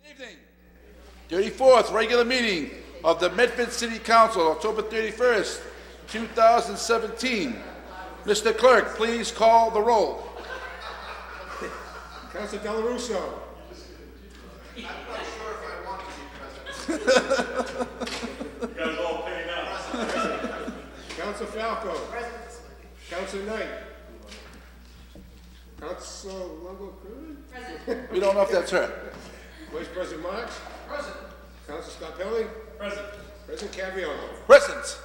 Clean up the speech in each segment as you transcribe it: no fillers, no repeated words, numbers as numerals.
Evening. 34th regular meeting of the Medford City Council, October 31st, 2017. Mr. Clerk, please call the roll. Councilor Del Russo. I'm not sure if I want to be president. You guys all pay now. Councilor Falco. Councilor Knight. Councilor Longo Curran. We don't know if that's her. Vice President Marks. Present. Councilor Scarpelli. Present. President Caviola. Present.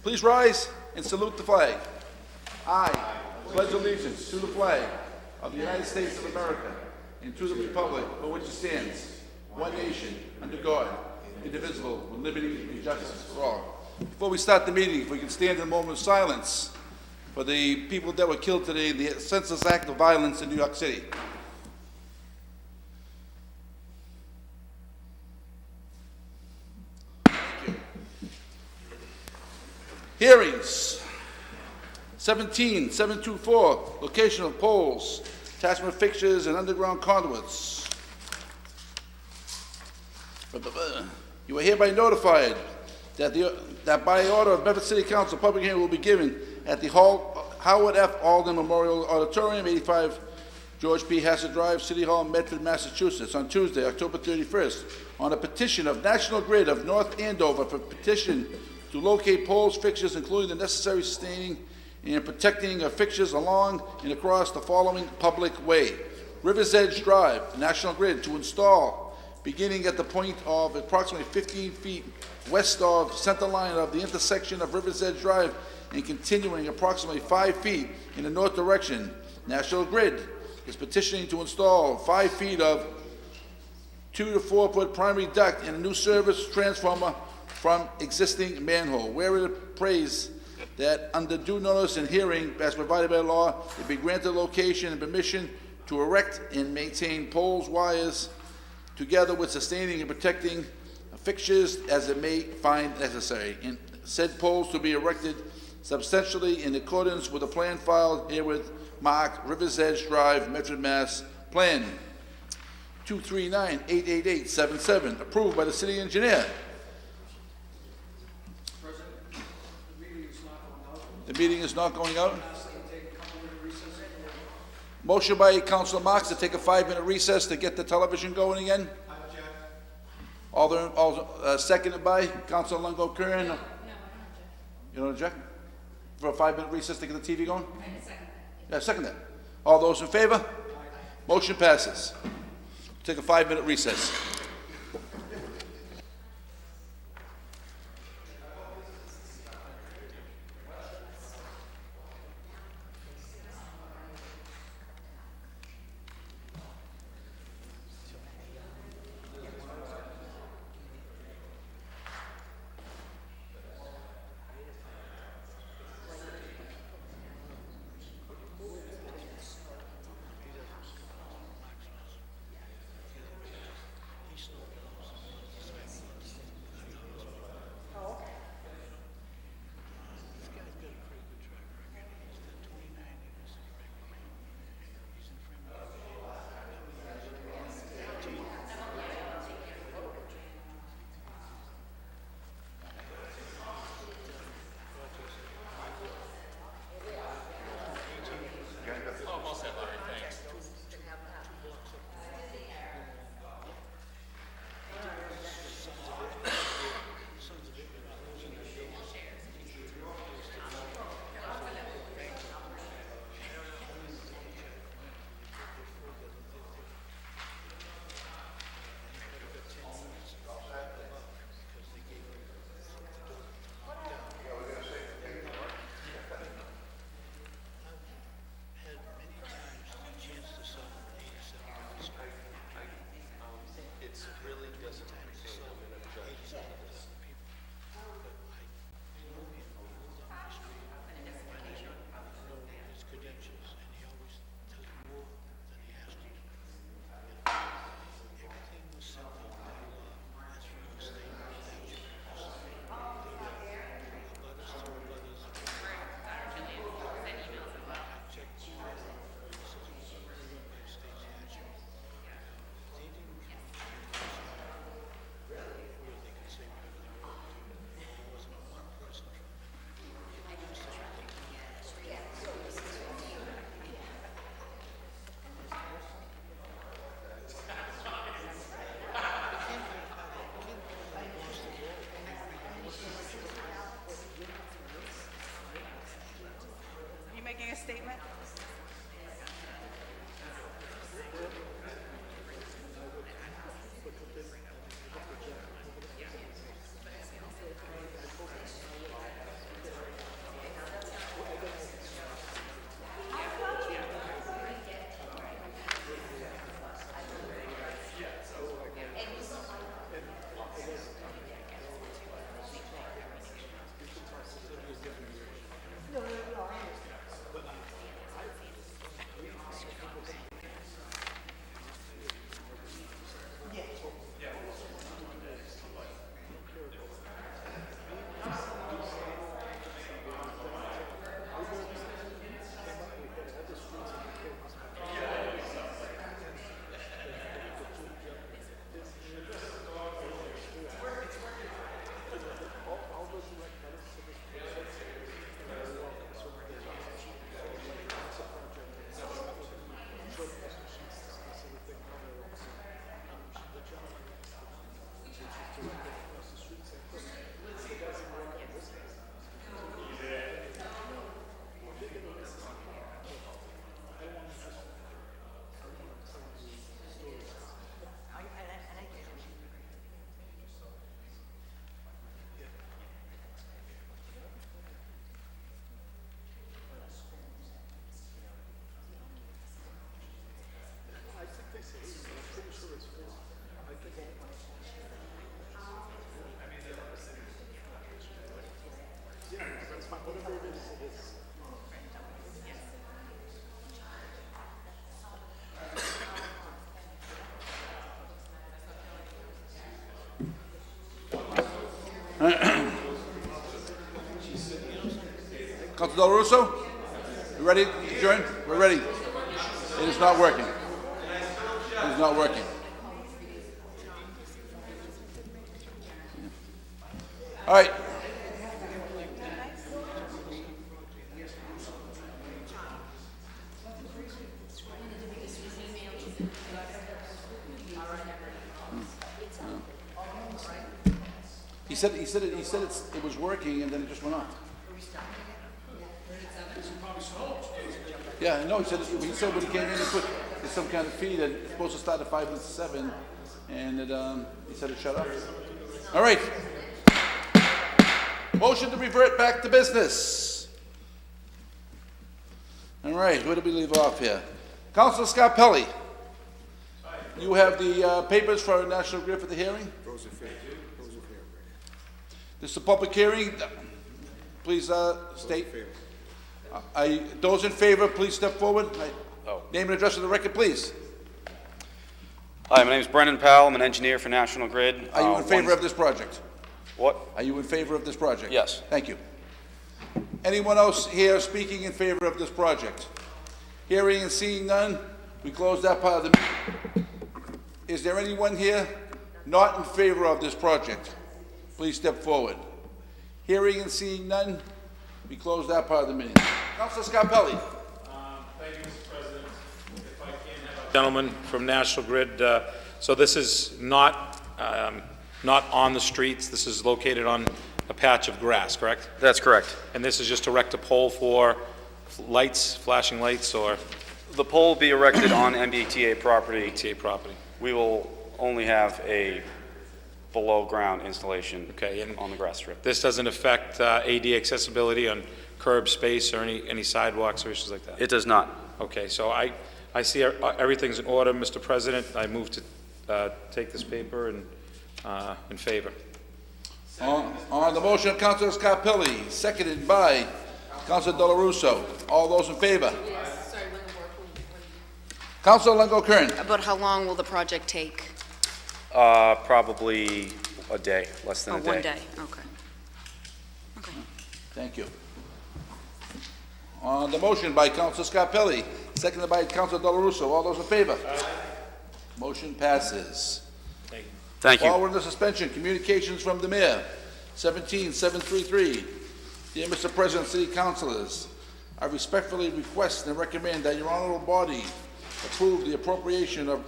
Please rise and salute the flag. I pledge allegiance to the flag of the United States of America and to the republic for which it stands, one nation, under God, indivisible, with liberty and justice for all. Before we start the meeting, if we can stand in a moment of silence for the people that were killed today in the senseless act of violence in New York City. Hearings. 17-724, location of poles, attachment fixtures, and underground conduits. You are hereby notified that by order of Medford City Council, public hearing will be given at the Howard F. Alden Memorial Auditorium, 85 George P. Hassett Drive, City Hall, Medford, Massachusetts, on Tuesday, October 31st, on a petition of National Grid of North Andover for petition to locate poles, fixtures, including the necessary sustaining and protecting of fixtures along and across the following public way. River's Edge Drive, National Grid, to install, beginning at the point of approximately 15 feet west of center line of the intersection of River's Edge Drive and continuing approximately 5 feet in the north direction. National Grid is petitioning to install 5 feet of 2 to 4 foot primary duct and a new service transformer from existing manhole. Where it prays that under due notice and hearing, as provided by law, it be granted location and permission to erect and maintain poles, wires, together with sustaining and protecting fixtures as it may find necessary. And said poles to be erected substantially in accordance with the plan filed herewith marked River's Edge Drive, Medford, Mass. Plan 239-88877, approved by the city engineer. The meeting is not going out. Motion by Councilor Marks to take a 5-minute recess to get the television going again. Seconded by Councilor Longo Curran. No, you don't object? For a 5-minute recess to get the TV going? Yeah, second that. All those in favor? Motion passes. Take a 5-minute recess. statement? Council Del Russo? You ready to adjourn? We're ready. It is not working. It is not working. All right. He said it was working and then it just went off. Yeah, no, he said when he came in, he put there's some kind of fee that it's supposed to start at 5 to 7, and it, he said it shut off. All right. Motion to revert back to business. All right, where did we leave off here? Councilor Scarpelli. You have the papers for National Grid for the hearing? This is a public hearing. Please state. Those in favor, please step forward. Name and address of the record, please. Hi, my name is Brendan Powell. I'm an engineer for National Grid. Are you in favor of this project? What? Are you in favor of this project? Yes. Thank you. Anyone else here speaking in favor of this project? Hearing and seeing none, we close that part of the meeting. Is there anyone here not in favor of this project? Please step forward. Hearing and seeing none, we close that part of the meeting. Councilor Scarpelli. Thank you, Mr. President. If I can have a gentleman from National Grid. So this is not on the streets. This is located on a patch of grass, correct? That's correct. And this is just to erect a pole for lights, flashing lights, or The pole will be erected on MBTA property. TA property? We will only have a below-ground installation Okay, and on the grass strip. this doesn't affect AD accessibility on curb space or any sidewalks or issues like that? It does not. Okay, so I see everything's in order, Mr. President. I move to take this paper and in favor. On the motion of Councilor Scarpelli, seconded by Councilor Del Russo. All those in favor? Yes, sorry, Councilor Longo Kern. About how long will the project take? Probably a day, less than Oh, a day. 1 day, okay. Okay. Thank you. On the motion by Councilor Scarpelli, seconded by Councilor Del Russo. All those in favor? Motion passes. Thank you. Forward the suspension, communications from the mayor, 17733. Dear Mr. President, City Councilors, I respectfully request and recommend that your honorable body approve the appropriation of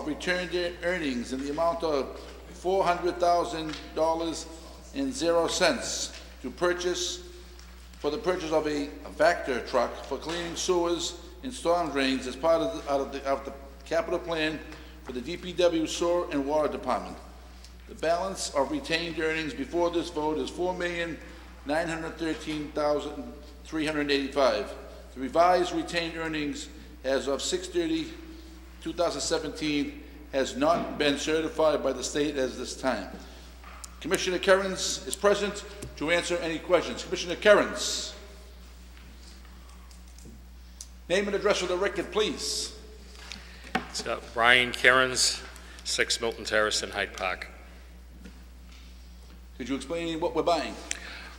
returned earnings in the amount of $400,000 and 0 cents to purchase for the purchase of a Vector truck for cleaning sewers and storm drains as part of the capital plan for the DPW Sewer and Water Department. The balance of retained earnings before this vote is $4,913,385. The revised retained earnings as of 6/30/2017 has not been certified by the state as this time. Commissioner Kerins is present to answer any questions. Commissioner Kerins. Name and address for the record, please. It's Brian Kerins, 6 Milton Terrace in Hyde Park. Could you explain what we're buying?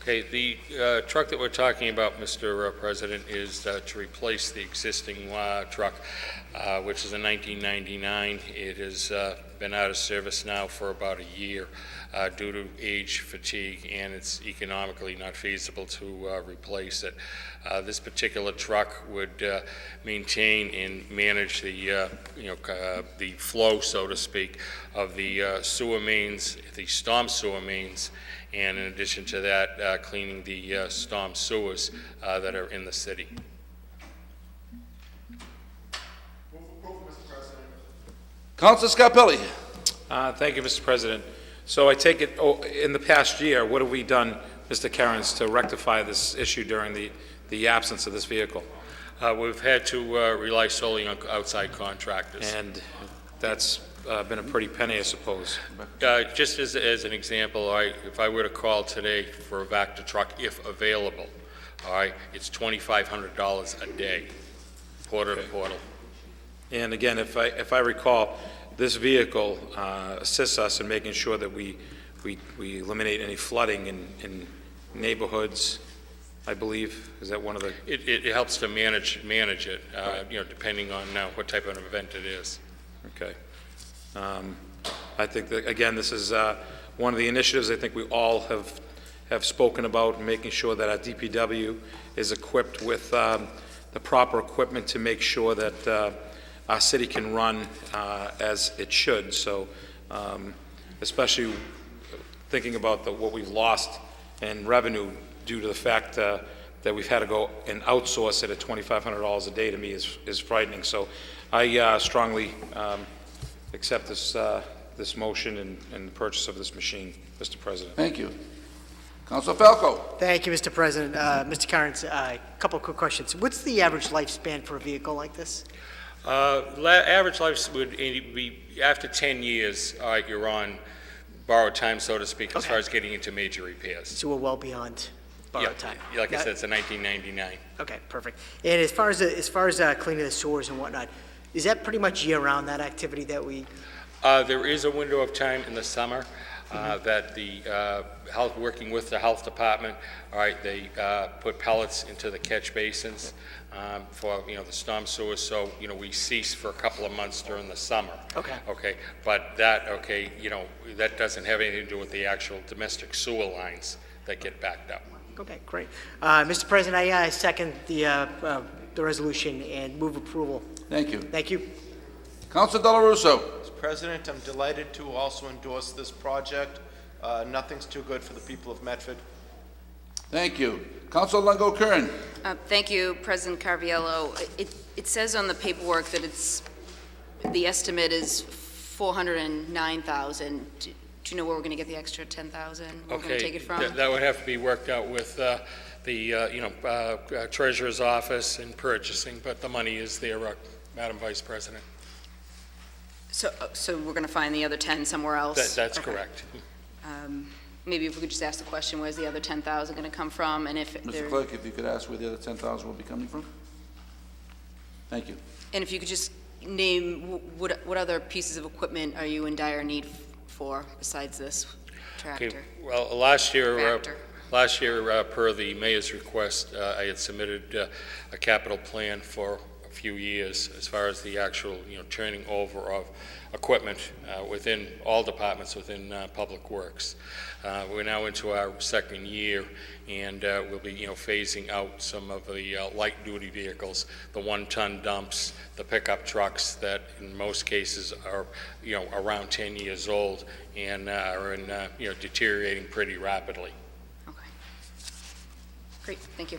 Okay, the truck that we're talking about, Mr. President, is to replace the existing truck, which is a 1999. It has been out of service now for about a year due to age, fatigue, and it's economically not feasible to replace it. This particular truck would maintain and manage the, the flow, so to speak, of the sewer mains, the storm sewer mains, and in addition to that, cleaning the storm sewers that are in the city. Councilor Scarpelli. Thank you, Mr. President. So I take it, in the past year, what have we done, Mr. Kerins, to rectify this issue during the absence of this vehicle? We've had to rely solely on outside contractors. And that's been a pretty penny, I suppose. Just as an example, if I were to call today for a Vector truck, if available, all right, it's $2,500 a day, portal to portal. And again, if I recall, this vehicle assists us in making sure that we eliminate any flooding in neighborhoods, I believe. Is that one of the... It helps to manage it, depending on what type of an event it is. Okay. I think that, again, this is one of the initiatives I think we all have spoken about, making sure that our DPW is equipped with the proper equipment to make sure that our city can run as it should. So especially thinking about what we've lost in revenue due to the fact that we've had to go and outsource it at $2,500 a day, to me is frightening. So I strongly accept this motion and the purchase of this machine, Mr. President. Thank you. Councilor Falco. Thank you, Mr. President. Mr. Kerins, a couple of quick questions. What's the average lifespan for a vehicle like this? Average life would be, after 10 years, you're on borrowed time, so to speak, as far as getting into major repairs. So we're well beyond borrowed time. Like I said, it's a 1999. Okay, perfect. And as far as cleaning the sewers and whatnot, is that pretty much year-round, that activity that we... There is a window of time in the summer that the working with the health department, all right, they put pellets into the catch basins for, the storm sewers, so, we cease for a couple of months during the summer. Okay. Okay, but that, that doesn't have anything to do with the actual domestic sewer lines that get backed up. Okay, great. Mr. President, I second the resolution and move approval. Thank you. Thank you. Councilor Dela Russo. Mr. President, I'm delighted to also endorse this project. Nothing's too good for the people of Medford. Thank you. Councilor Longo Kern. Thank you, President Carviello. It says on the paperwork that the estimate is $409,000. Do you know where we're going to get the extra $10,000? Where we're going to take it from? That would have to be worked out with the Treasurer's Office and purchasing, but the money is there, Madam Vice President. So we're going to find the other 10 somewhere else? That's Okay. correct. Maybe if we could just ask the question, where's the other 10,000 going to come from? And if Mr. Clerk, if you could ask where the other 10,000 will be coming from? Thank you. And if you could just name what other pieces of equipment are you in dire need for besides this tractor? Okay, well, last year, Vector. per the mayor's request, I had submitted a capital plan for a few years as far as the actual, turning over of equipment within all departments within Public Works. We're now into our second year, and we'll be, phasing out some of the light-duty vehicles, the one-ton dumps, the pickup trucks that in most cases are, around 10 years old and are in, deteriorating pretty rapidly. Okay. Great, thank you.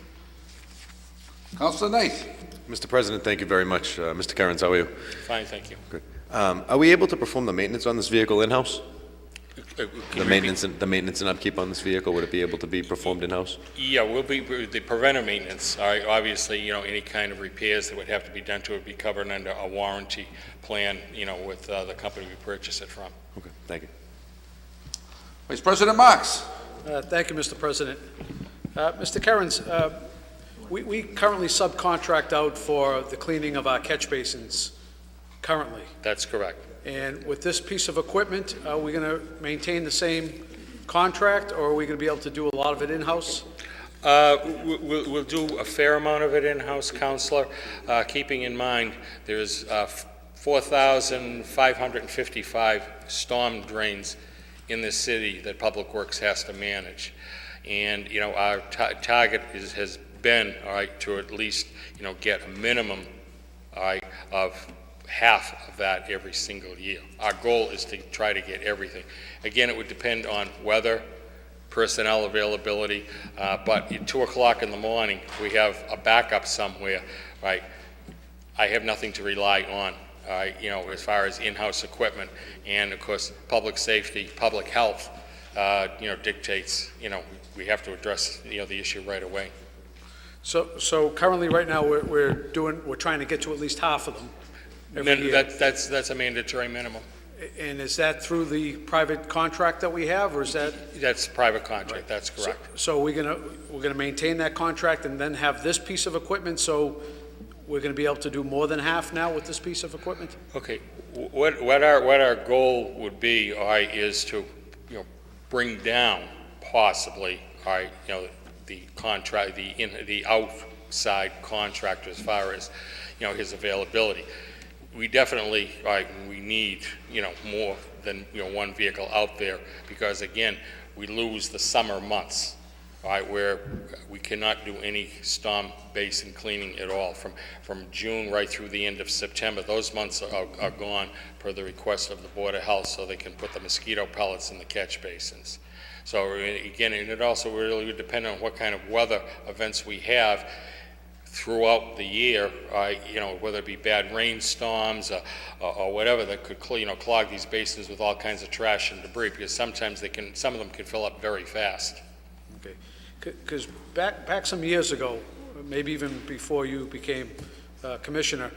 Councilor Knight. Mr. President, thank you very much. Mr. Kerins, how are you? Fine, thank you. Good. Are we able to perform the maintenance on this vehicle in-house? Can The you maintenance and upkeep on this vehicle, would it be able to be performed in-house? Yeah, we'll be, the preventive maintenance, all right, obviously, any kind of repairs that would have to be done to it would be covered under a warranty plan, with the company we purchase it from. Okay, thank you. Vice President Marks. Thank you, Mr. President. Mr. Kerins, we currently subcontract out for the cleaning of our catch basins currently. That's correct. And with this piece of equipment, are we going to maintain the same contract, or are we going to be able to do a lot of it in-house? We'll do a fair amount of it in-house, Counselor, keeping in mind there's 4,555 storm drains in this city that Public Works has to manage. And, our target has been, all right, to at least, get a minimum, all right, of half of that every single year. Our goal is to try to get everything. Again, it would depend on weather, personnel availability, but at 2 o'clock in the morning, we have a backup somewhere, right? I have nothing to rely on, as far as in-house equipment, and of course, public safety, public health, dictates, we have to address, the issue right away. So currently, right now, we're trying to get to at least half of them every year. That's a mandatory minimum. And is that through the private contract that we have, or is that? That's private contract, that's correct. So we're gonna maintain that contract and then have this piece of equipment, so we're gonna be able to do more than half now with this piece of equipment? Okay, what our goal would be, all right, is to, bring down possibly, all right, the contract, the outside contractor as far as, his availability. We definitely, right, we need, more than, one vehicle out there, because again, we lose the summer months, right, where we cannot do any storm basin cleaning at all. From June right through the end of September, those months are gone per the request of the Board of Health, so they can put the mosquito pellets in the catch basins. So again, and it also really would depend on what kind of weather events we have throughout the year, whether it be bad rainstorms or whatever that could, clog these basins with all kinds of trash and debris, because sometimes some of them can fill up very fast. Okay, because back some years ago, maybe even before you became commissioner,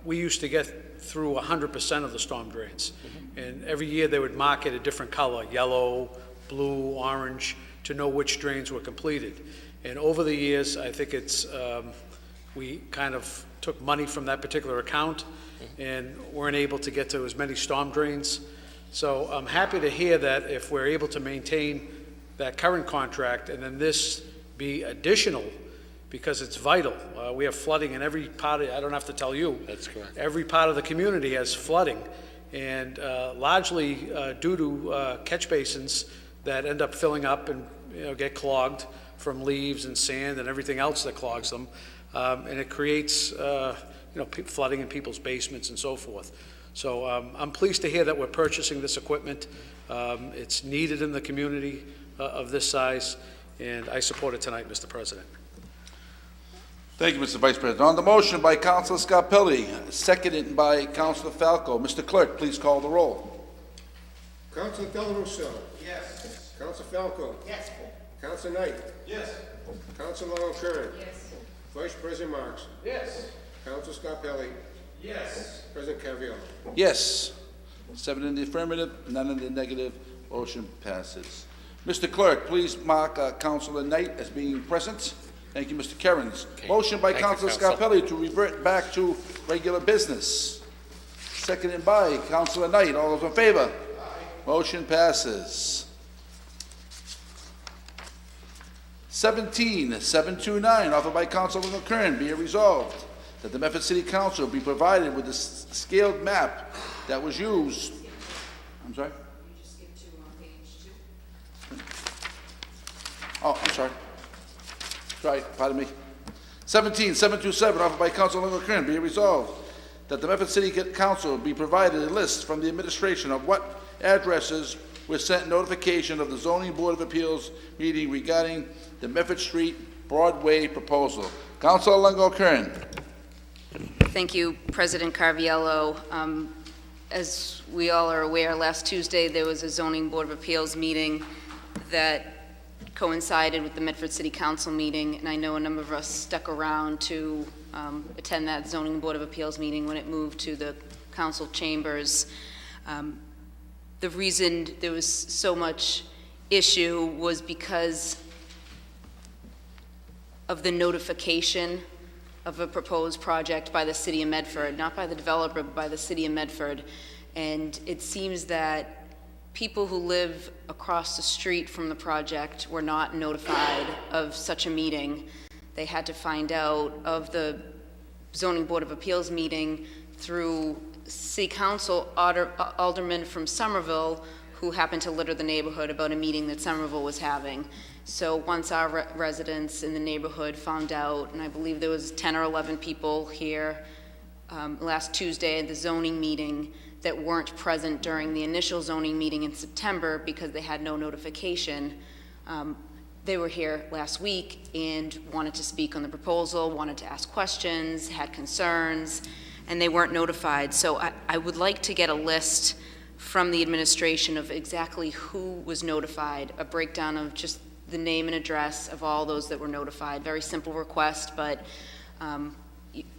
we used to get through 100% of the storm drains. And every year they would mark it a different color, yellow, blue, orange, to know which drains were completed. And over the years, I think we kind of took money from that particular account and weren't able to get to as many storm drains. So I'm happy to hear that if we're able to maintain that current contract and then this be additional, because it's vital. We have flooding in every part I don't have to tell you. That's correct. Every part of the community has flooding, and largely due to catch basins that end up filling up and get clogged from leaves and sand and everything else that clogs them, and it creates flooding in people's basements and so forth. So I'm pleased to hear that we're purchasing this equipment. It's needed in the community of this size, and I support it tonight, Mr. President. Thank you, Mr. Vice President. On the motion by Councilor Scarpelli, seconded by Councilor Falco. Mr. Clerk, please call the roll. Councilor Del Russo. Yes. Councilor Falco. Yes. Councilor Knight. Yes. Councilor Long Curran. Yes. Vice President Marks. Yes. Councilor Scarpelli. Yes. President Caviola. Yes. 7 in the affirmative, none in the negative. Motion passes. Mr. Clerk, please mark Councilor Knight as being present. Thank you, Mr. Kerins. Okay. Motion by Thank you, Councilor Counsel. Scarpelli to revert back to regular business. Seconded by Councilor Knight. All those in favor? Motion passes. 17-729, offered by Councilor McKern, be it resolved that the Medford City Council be provided with a scaled map that was used. I'm sorry? You just skip to page 2. Oh, I'm sorry. Right, pardon me. 17-727, offered by Councilor McKern, be it resolved that the Medford City Council be provided a list from the administration of what addresses was sent notification of the zoning board of appeals meeting regarding the Medford Street Broadway proposal. Councilor Longo Kern. Thank you, President Carviallo. As we all are aware, last Tuesday, there was a zoning board of appeals meeting that coincided with the Medford City Council meeting, and I know a number of us stuck around to attend that zoning board of appeals meeting when it moved to the council chambers. The reason there was so much issue was because of the notification of a proposed project by the city of Medford, not by the developer, but by the city of Medford. And it seems that people who live across the street from the project were not notified of such a meeting. They had to find out of the zoning board of appeals meeting through city council alderman from Somerville, who happened to litter the neighborhood about a meeting that Somerville was having. So once our residents in the neighborhood found out, and I believe there was 10 or 11 people here last Tuesday at the zoning meeting that weren't present during the initial zoning meeting in September because they had no notification. They were here last week and wanted to speak on the proposal, wanted to ask questions, had concerns, and they weren't notified. So I would like to get a list from the administration of exactly who was notified, a breakdown of just the name and address of all those that were notified. Very simple request, but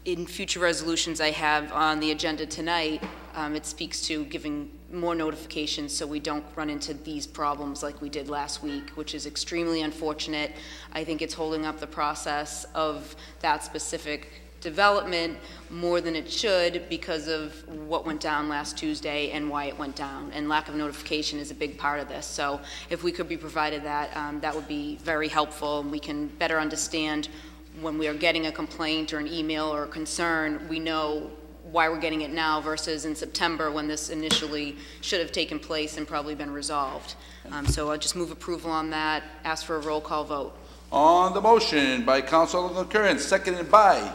in future resolutions I have on the agenda tonight, it speaks to giving more notifications so we don't run into these problems like we did last week, which is extremely unfortunate. I think it's holding up the process of that specific development more than it should because of what went down last Tuesday and why it went down. And lack of notification is a big part of this. So if we could be provided that, that would be very helpful, and we can better understand when we are getting a complaint or an email or a concern, we know why we're getting it now versus in September when this initially should have taken place and probably been resolved. So I'll just move approval on that, ask for a roll call vote. On the motion by Councilor Curran, seconded by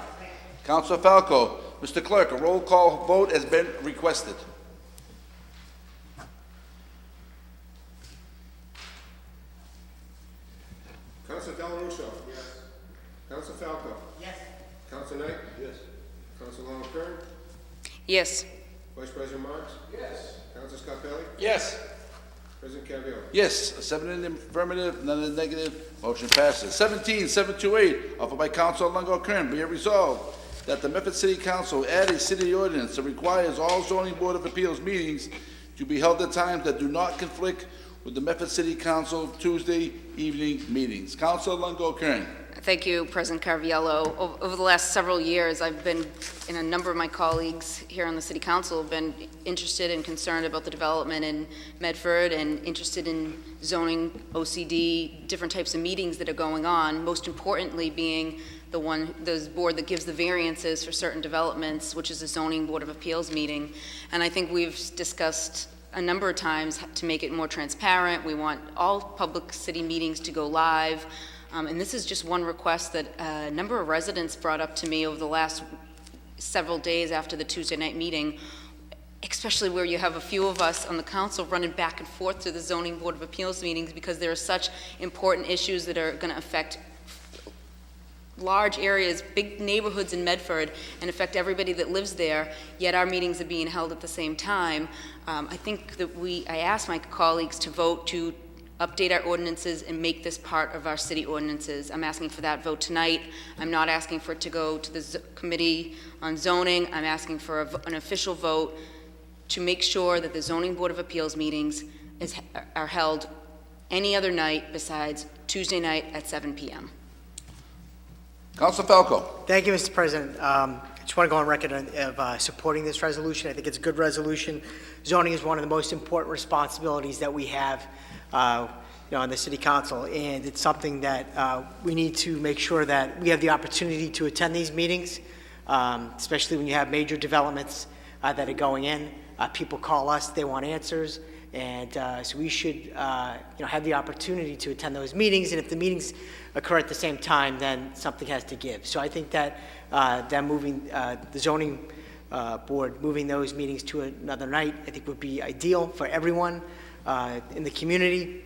Councilor Falco. Mr. Clerk, a roll call vote has been requested. Councilor Del Russo. Yes. Councilor Falco. Yes. Councilor Knight. Yes. Councilor Long Kern. Yes. Vice President Marks. Yes. Councilor Scarpelli. Yes. President Carviallo. Yes, 7 in the affirmative, none in the negative, motion passes. 17-728, offered by Councilor Longo Kern, be it resolved that the Medford City Council add a city ordinance that requires all zoning board of appeals meetings to be held at times that do not conflict with the Medford City Council Tuesday evening meetings. Councilor Longo Kern. Thank you, President Carviallo. Over the last several years, I've been, and a number of my colleagues here on the City Council have been interested and concerned about the development in Medford and interested in zoning, OCD, different types of meetings that are going on, most importantly being the board that gives the variances for certain developments, which is the Zoning Board of Appeals meeting. And I think we've discussed a number of times to make it more transparent. We want all public city meetings to go live. And this is just one request that a number of residents brought up to me over the last several days after the Tuesday night meeting, especially where you have a few of us on the council running back and forth to the Zoning Board of Appeals meetings because there are such important issues that are going to affect large areas, big neighborhoods in Medford, and affect everybody that lives there, yet our meetings are being held at the same time. I think that I asked my colleagues to vote to update our ordinances and make this part of our city ordinances. I'm asking for that vote tonight. I'm not asking for it to go to the Committee on Zoning. I'm asking for an official vote to make sure that the Zoning Board of Appeals meetings are held any other night besides Tuesday night at 7 p.m. Councilor Falco. Thank you, Mr. President. I just want to go on record of supporting this resolution. I think it's a good resolution. Zoning is one of the most important responsibilities that we have on the City Council, and it's something that we need to make sure that we have the opportunity to attend these meetings, especially when you have major developments that are going in. People call us, they want answers, and so we should have the opportunity to attend those meetings, and if the meetings occur at the same time, then something has to give. So I think that them moving the zoning board, moving those meetings to another night, I think would be ideal for everyone. in the community.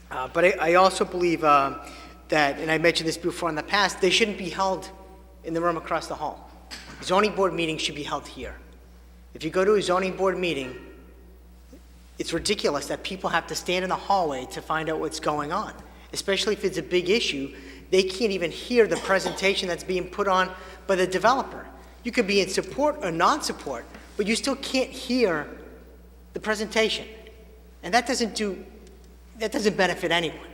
But I also believe that, and I mentioned this before in the past, they shouldn't be held in the room across the hall. Zoning board meetings should be held here. If you go to a zoning board meeting, it's ridiculous that people have to stand in the hallway to find out what's going on, especially if it's a big issue. They can't even hear the presentation that's being put on by the developer. You could be in support or non-support, but you still can't hear the presentation. And that doesn't benefit anyone.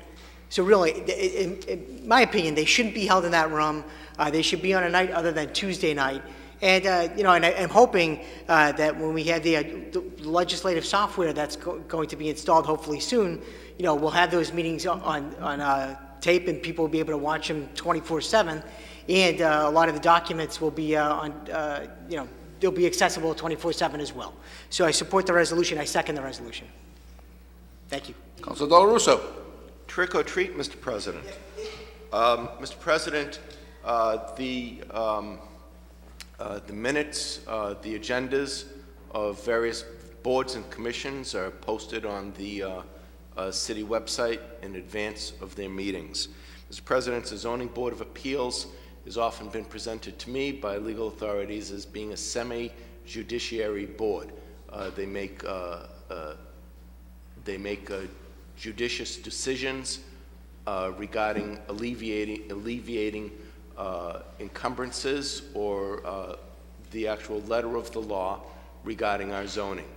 So really, in my opinion, they shouldn't be held in that room. They should be on a night other than Tuesday night. And, and I'm hoping that when we have the legislative software that's going to be installed hopefully soon, we'll have those meetings on tape and people will be able to watch them 24/7. And a lot of the documents will be they'll be accessible 24/7 as well. So I support the resolution. I second the resolution. Thank you. Councilor Del Russo. Trick or treat, Mr. President. Mr. President, the minutes, the agendas of various boards and commissions are posted on the city website in advance of their meetings. Mr. President, the Zoning Board of Appeals has often been presented to me by legal authorities as being a semi-judiciary board. They make judicious decisions regarding alleviating encumbrances or the actual letter of the law regarding our zoning.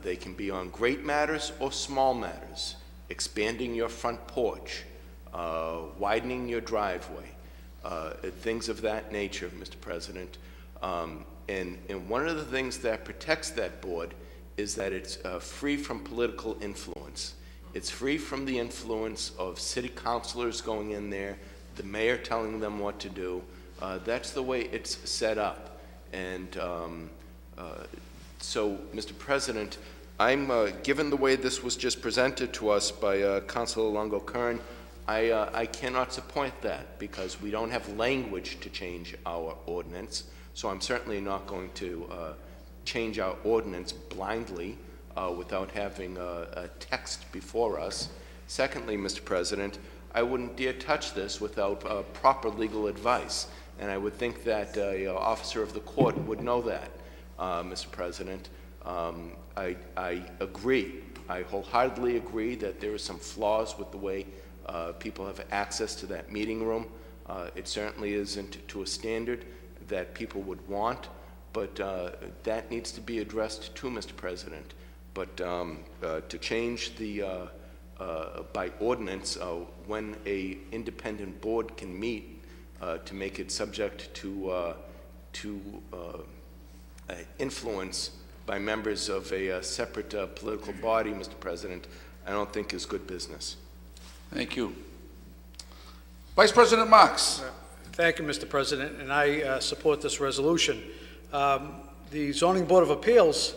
They can be on great matters or small matters, expanding your front porch, widening your driveway, things of that nature, Mr. President. And one of the things that protects that board is that it's free from political influence. It's free from the influence of city councilors going in there, the mayor telling them what to do. That's the way it's set up. And so, Mr. President, I'm given the way this was just presented to us by Councilor Longo-Kern, I cannot support that because we don't have language to change our ordinance. So I'm certainly not going to change our ordinance blindly without having a text before us. Secondly, Mr. President, I wouldn't dare touch this without proper legal advice, and I would think that an officer of the court would know that, Mr. President. I agree. I wholeheartedly agree that there are some flaws with the way people have access to that meeting room. It certainly isn't to a standard that people would want, but that needs to be addressed too, Mr. President. But to change the by ordinance when a independent board can meet to make it subject to influence by members of a separate political body, Mr. President, I don't think is good business. Thank you. Vice President Marks. Thank you, Mr. President, and I support this resolution. The Zoning Board of Appeals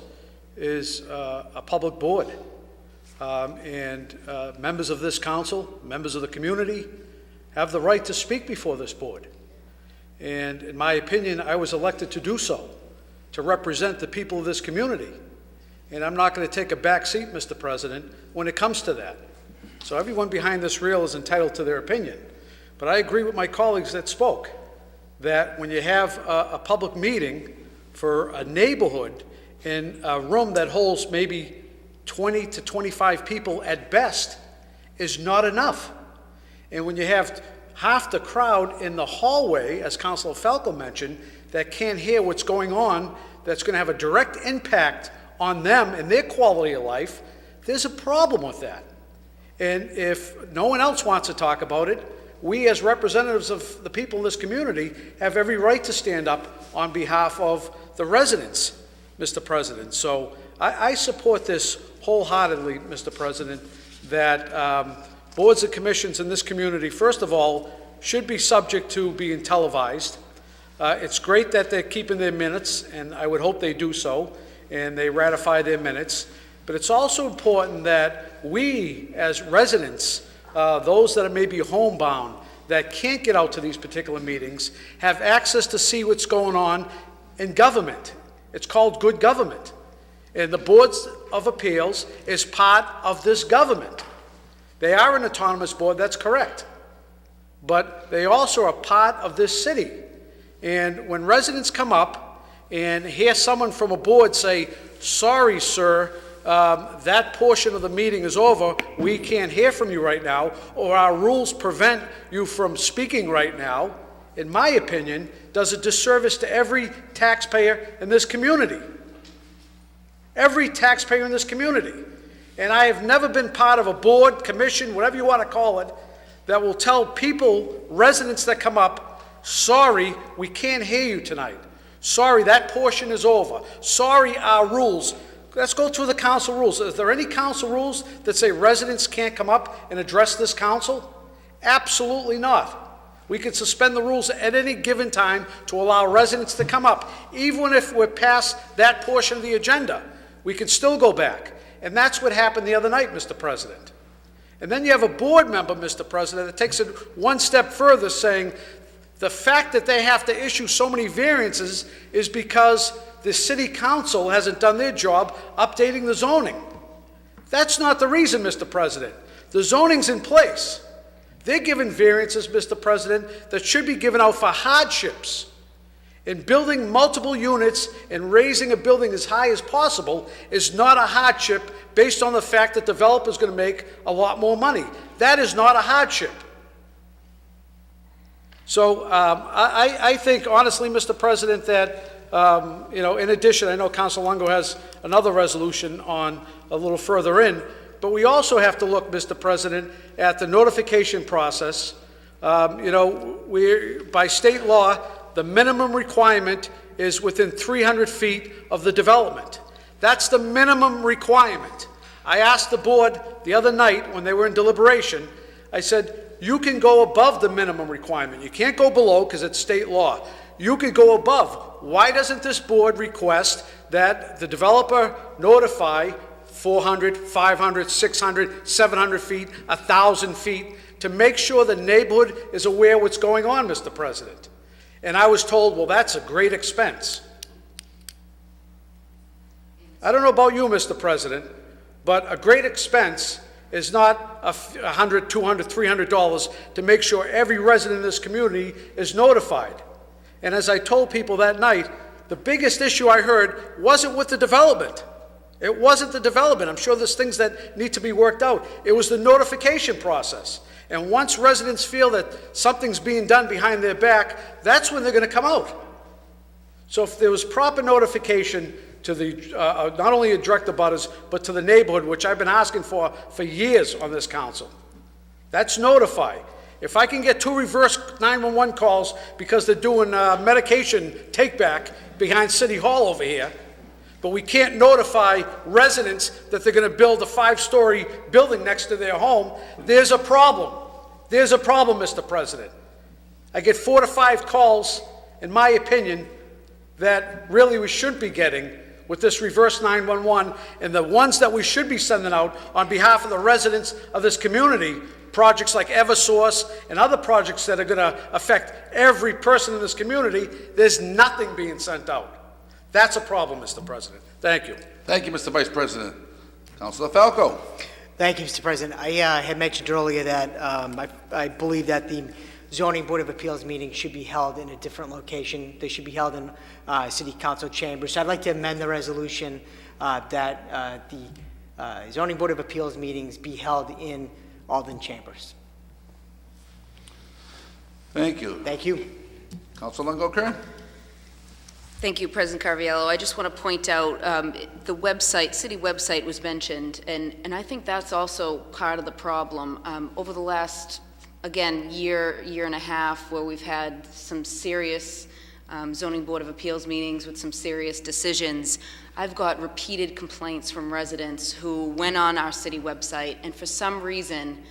is a public board, and members of this council, members of the community, have the right to speak before this board. And in my opinion, I was elected to do so, to represent the people of this community. And I'm not going to take a back seat, Mr. President, when it comes to that. So everyone behind this reel is entitled to their opinion. But I agree with my colleagues that spoke, that when you have a public meeting for a neighborhood in a room that holds maybe 20 to 25 people at best is not enough. And when you have half the crowd in the hallway, as Councilor Falco mentioned, that can't hear what's going on, that's going to have a direct impact on them and their quality of life, there's a problem with that. And if no one else wants to talk about it, we as representatives of the people in this community have every right to stand up on behalf of the residents, Mr. President. So I support this wholeheartedly, Mr. President, that boards and commissions in this community, first of all, should be subject to being televised. It's great that they're keeping their minutes, and I would hope they do so, and they ratify their minutes. But it's also important that we, as residents, those that are maybe homebound, that can't get out to these particular meetings, have access to see what's going on in government. It's called good government. And the boards of appeals is part of this government. They are an autonomous board, that's correct. But they also are part of this city. And when residents come up and hear someone from a board say, sorry, sir, that portion of the meeting is over, we can't hear from you right now, or our rules prevent you from speaking right now, in my opinion, does a disservice to every taxpayer in this community. Every taxpayer in this community. And I have never been part of a board, commission, whatever you want to call it, that will tell people, residents that come up, sorry, we can't hear you tonight. Sorry, that portion is over. Sorry, our rules. Let's go through the council rules. Is there any council rules that say residents can't come up and address this council? Absolutely not. We could suspend the rules at any given time to allow residents to come up. Even if we're past that portion of the agenda, we could still go back. And that's what happened the other night, Mr. President. And then you have a board member, Mr. President, that takes it one step further, saying the fact that they have to issue so many variances is because the city council hasn't done their job updating the zoning. That's not the reason, Mr. President. The zoning's in place. They're given variances, Mr. President, that should be given out for hardships. And building multiple units and raising a building as high as possible is not a hardship based on the fact that the developer is going to make a lot more money. That is not a hardship. So I think, honestly, Mr. President, that, in addition, I know Council Longo has another resolution on a little further in, but we also have to look, Mr. President, at the notification process. By state law, the minimum requirement is within 300 feet of the development. That's the minimum requirement. I asked the board the other night when they were in deliberation, I said, you can go above the minimum requirement. You can't go below because it's state law. You could go above. Why doesn't this board request that the developer notify 400, 500, 600, 700 feet, 1,000 feet to make sure the neighborhood is aware what's going on, Mr. President? And I was told, well, that's a great expense. I don't know about you, Mr. President, but a great expense is not $100, $200, $300 to make sure every resident in this community is notified. And as I told people that night, the biggest issue I heard wasn't with the development. It wasn't the development. I'm sure there's things that need to be worked out. It was the notification process. And once residents feel that something's being done behind their back, that's when they're going to come out. So if there was proper notification to the, not only the direct abutters, but to the neighborhood, which I've been asking for years on this council, that's notify. If I can get 2 reverse 911 calls because they're doing medication take-back behind City Hall over here, but we can't notify residents that they're going to build a 5-story building next to their home, there's a problem. There's a problem, Mr. President. I get 4 to 5 calls, in my opinion, that really we shouldn't be getting with this reverse 911, and the ones that we should be sending out on behalf of the residents of this community, projects like Eversource and other projects that are going to affect every person in this community, there's nothing being sent out. That's a problem, Mr. President. Thank you. Thank you, Mr. Vice President. Councilor Falco. Thank you, Mr. President. I had mentioned earlier that I believe that the Zoning Board of Appeals meeting should be held in a different location. They should be held in City Council chambers. So I'd like to amend the resolution that the Zoning Board of Appeals meetings be held in Alden chambers. Thank you. Thank you. Councilor Longo Kern. Thank you, President Carviallo. I just want to point out, the website, city website was mentioned, and I think that's also part of the problem. Over the last, again, year and a half, where we've had some serious zoning board of appeals meetings with some serious decisions, I've got repeated complaints from residents who went on our city website, and for some reason,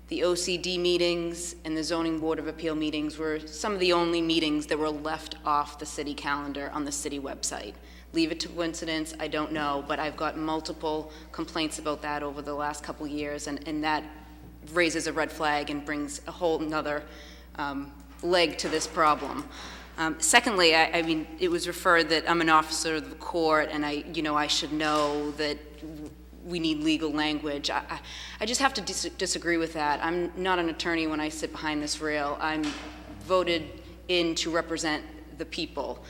the OCD meetings and the zoning board of appeal meetings were some of the only meetings that were left off the city calendar on the city website. Leave it to coincidence, I don't know, but I've got multiple complaints about that over the last couple years, and that raises a red flag and brings a whole nother leg to this problem. Secondly, I mean, it was referred that I'm an officer of the court, and I should know that we need legal language. I just have to disagree with that. I'm not an attorney when I sit behind this rail. I'm voted in to represent the people,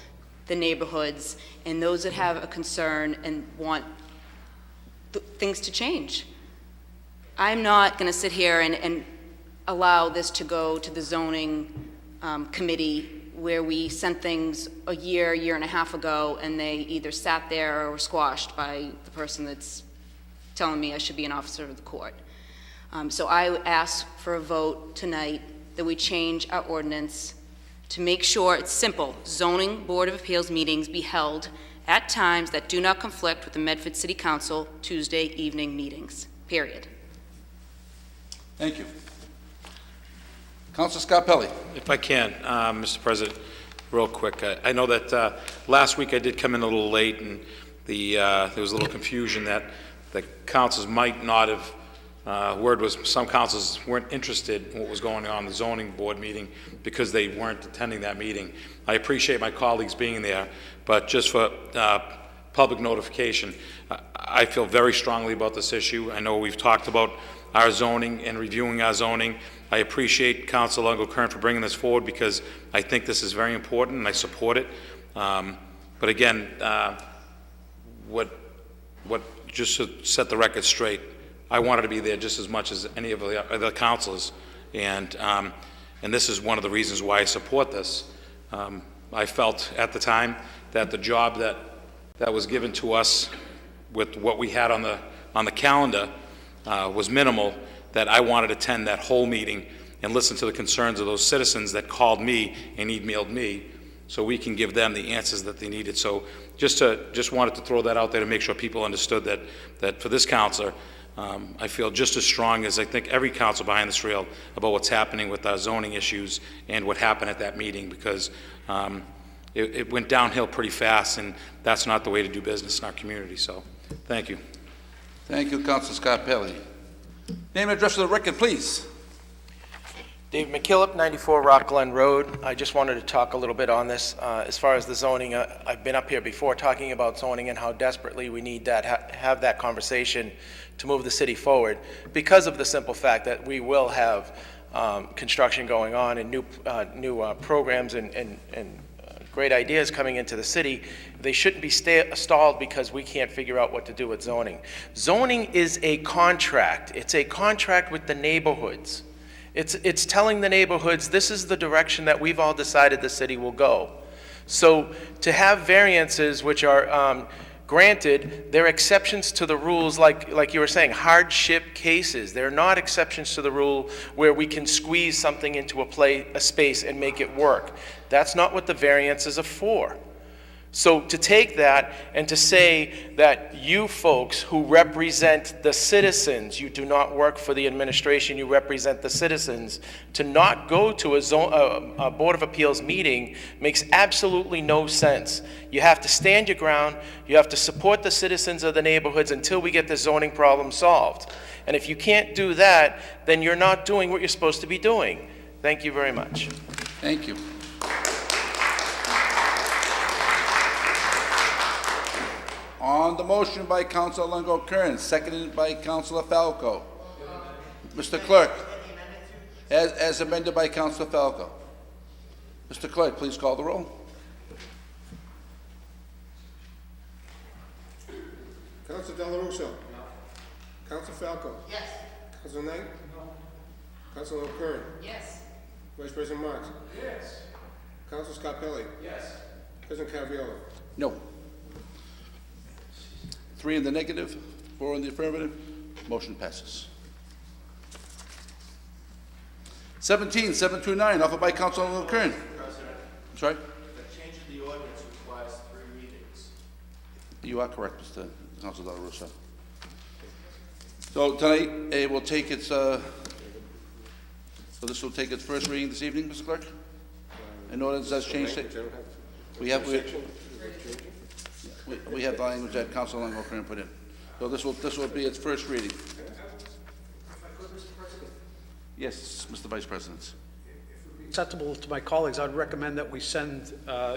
the neighborhoods, and those that have a concern and want things to change. I'm not going to sit here and allow this to go to the zoning committee where we sent things a year and a half ago, and they either sat there or were squashed by the person that's telling me I should be an officer of the court. So I ask for a vote tonight that we change our ordinance to make sure it's simple. Zoning Board of Appeals meetings be held at times that do not conflict with the Medford City Council Tuesday evening meetings, period. Thank you. Councilor Scarpelli. If I can, Mr. President, real quick. I know that last week I did come in a little late, and there was a little confusion that the councils might not have, word was some councils weren't interested in what was going on in the zoning board meeting because they weren't attending that meeting. I appreciate my colleagues being there, but just for public notification, I feel very strongly about this issue. I know we've talked about our zoning and reviewing our zoning. I appreciate Councilor Longo-Kern for bringing this forward because I think this is very important and I support it. But again, just to set the record straight, I wanted to be there just as much as any of the other councilors, and this is one of the reasons why I support this. I felt at the time that the job that was given to us with what we had on the calendar was minimal, that I wanted to attend that whole meeting and listen to the concerns of those citizens that called me and emailed me so we can give them the answers that they needed. So just wanted to throw that out there to make sure people understood that for this councilor, I feel just as strong as I think every council behind this rail about what's happening with our zoning issues and what happened at that meeting, because it went downhill pretty fast, and that's not the way to do business in our community. So thank you. Thank you, Councilor Scarpelli. Name and address for the record, please. David McKillop, 94 Rock Glen Road. I just wanted to talk a little bit on this. As far as the zoning, I've been up here before talking about zoning and how desperately we need that, have that conversation to move the city forward, because of the simple fact that we will have construction going on and new programs and great ideas coming into the city. They shouldn't be stalled because we can't figure out what to do with zoning. Zoning is a contract. It's a contract with the neighborhoods. It's telling the neighborhoods this is the direction that we've all decided the city will go. So to have variances which are granted, they're exceptions to the rules, like you were saying, hardship cases. They're not exceptions to the rule where we can squeeze something into a space and make it work. That's not what the variances are for. So to take that and to say that you folks who represent the citizens, you do not work for the administration, you represent the citizens, to not go to a Board of Appeals meeting makes absolutely no sense. You have to stand your ground, you have to support the citizens of the neighborhoods until we get the zoning problem solved. And if you can't do that, then you're not doing what you're supposed to be doing. Thank you very much. Thank you. On the motion by Councilor Longo-Kern, seconded by Councilor Falco. Mr. Clerk, as amended by Councilor Falco. Mr. Clerk, please call the roll. Councilor Del Russo. No. Councilor Falco. Yes. Councilor Knight. No. Councilor Kern. Yes. Vice President Marks. Yes. Councilor Scarpelli. Yes. President Caraviallo. No. 3 in the negative, 4 in the affirmative. Motion passes. 729, offered by Councilor Longo-Kern. President, Sorry? the change of the ordinance requires 3 readings. You are correct, Mr. Councilor Del Russo. So tonight, it will take its, so this will take its first reading this evening, Mr. Clerk? An ordinance has changed. We have the language that Councilor Longo-Kern put in. So this will be its first reading. If I could, Mr. President, Yes, Mr. Vice President. if it would be acceptable to my colleagues, I'd recommend that we send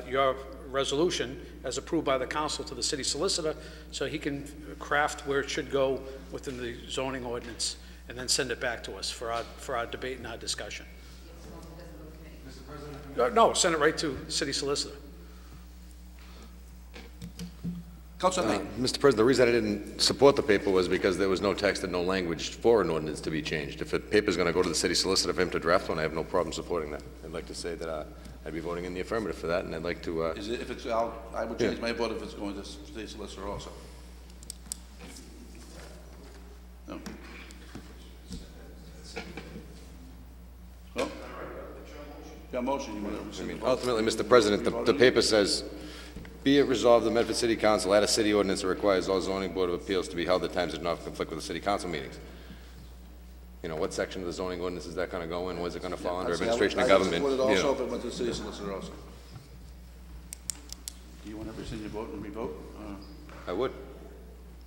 your resolution as approved by the council to the city solicitor so he can craft where it should go within the zoning ordinance and then send it back to us for our debate and our discussion. No, send it right to city solicitor. Councilor Knight. Mr. President, the reason I didn't support the paper was because there was no text and no language for an ordinance to be changed. If the paper's going to go to the city solicitor for him to draft one, I have no problem supporting that. I'd like to say that I'd be voting in the affirmative for that, and I'd like to, Is it, if it's, I would change my vote if it's going to state solicitor also. No. Well, your motion, you want to I rescind the mean, vote? ultimately, Mr. President, the paper says, be it resolved, the Medford City Council add a city ordinance that requires all zoning board of appeals to be held at times that do not conflict with the city council meetings. You know, what section of the zoning ordinance is that going to go in? Where's it going to fall under? Administration of government? I would support it you know. also if it went to the city solicitor also. Do you want to rescind your vote and revote? I would.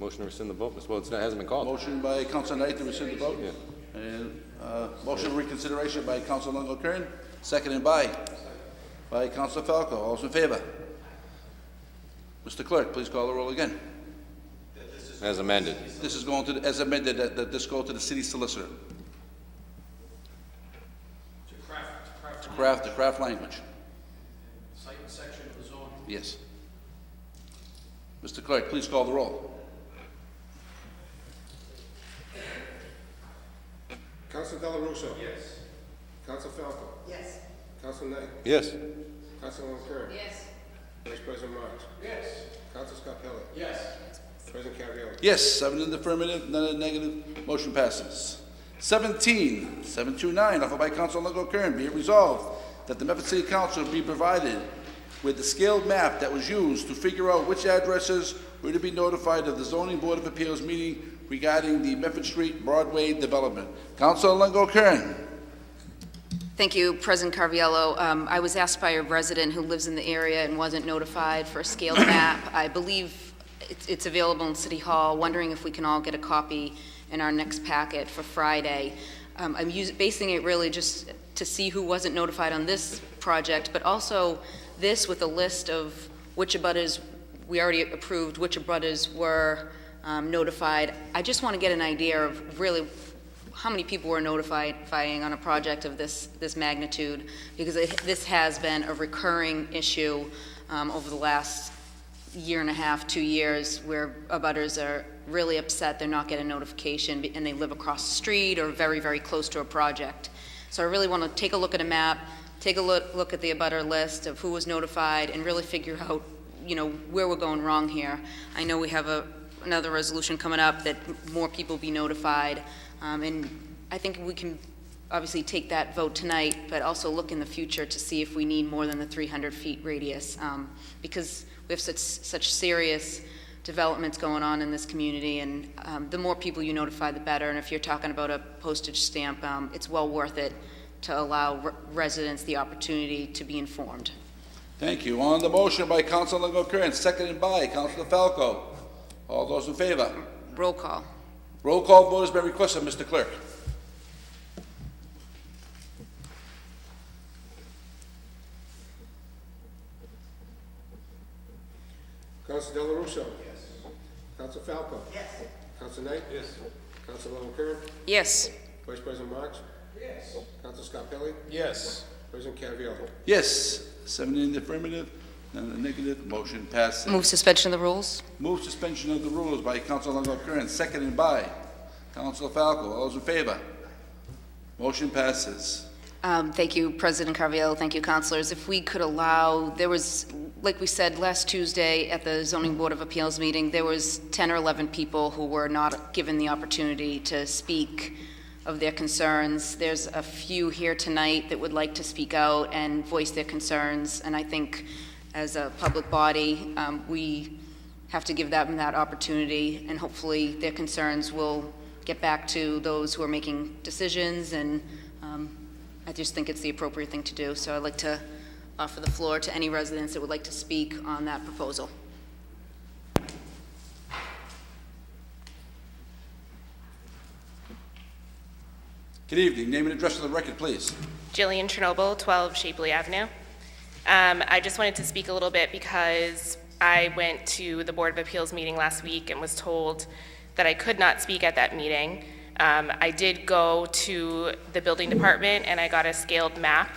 Motion to rescind the vote, Mr. Well, it hasn't been called. Motion by Councilor Knight to rescind the vote? Yeah. And, motion of reconsideration by Councilor Longo Kern, seconded by Councilor Falco. All those in favor? Mr. Clerk, please call the roll again. As amended. This is going to, as amended, that this go to the city solicitor. To craft language. Cite and section of the zoning. Yes. Mr. Clerk, please call the roll. Councilor Dela Russo. Yes. Councilor Falco. Yes. Councilor Knight. Yes. Councilor Longo. Yes. Vice President Marks. Yes. Councilor Scarpelli. Yes. President Caviola. Yes, 7 in the affirmative, none in the negative, motion passes. 729, offered by Councilor Longo Kern, be it resolved that the Medford City Council be provided with the scaled map that was used to figure out which addresses were to be notified of the Zoning Board of Appeals meeting regarding the Medford Street Broadway development. Councilor Longo Kern. Thank you, President Carviello. I was asked by a resident who lives in the area and wasn't notified for a scaled map. I believe it's available in City Hall, wondering if we can all get a copy in our next packet for Friday. I'm basing it really just to see who wasn't notified on this project, but also this with a list of which abutters we already approved, which abutters were notified. I just want to get an idea of really how many people were notifying on a project of this magnitude, because this has been a recurring issue over the last year and a half, 2 years, where abutters are really upset they're not getting notification and they live across the street or very, very close to a project. So I really want to take a look at a map, take a look at the abutter list of who was notified, and really figure out, where we're going wrong here. I know we have another resolution coming up that more people be notified. And I think we can obviously take that vote tonight, but also look in the future to see if we need more than the 300 feet radius, because we have such serious developments going on in this community, and the more people you notify, the better. And if you're talking about a postage stamp, it's well worth it to allow residents the opportunity to be informed. Thank you. On the motion by Councilor Longo Kern, seconded by Councilor Falco. All those in favor? Roll call. Roll call vote has been requested, Mr. Clerk. Councilor Dela Russo. Yes. Councilor Falco. Yes. Councilor Knight. Yes. Councilor Longo Kern. Yes. Vice President Marks. Yes. Councilor Scarpelli. Yes. President Caviola. Yes, 7 in the affirmative, none in the negative, motion passes. Move suspension of the rules. Move suspension of the rules by Councilor Longo Kern, seconded by Councilor Falco. All those in favor? Motion passes. Thank you, President Carviello. Thank you, councilors. If we could allow, there was, like we said, last Tuesday at the Zoning Board of Appeals meeting, there was 10 or 11 people who were not given the opportunity to speak of their concerns. There's a few here tonight that would like to speak out and voice their concerns, and I think as a public body, we have to give them that opportunity, and hopefully their concerns will get back to those who are making decisions, and I just think it's the appropriate thing to do. So I'd like to offer the floor to any residents that would like to speak on that proposal. Good evening. Name and address for the record, please. Jillian Chernobyl, 12 Shapley Avenue. I just wanted to speak a little bit because I went to the Board of Appeals meeting last week and was told that I could not speak at that meeting. I did go to the building department and I got a scaled map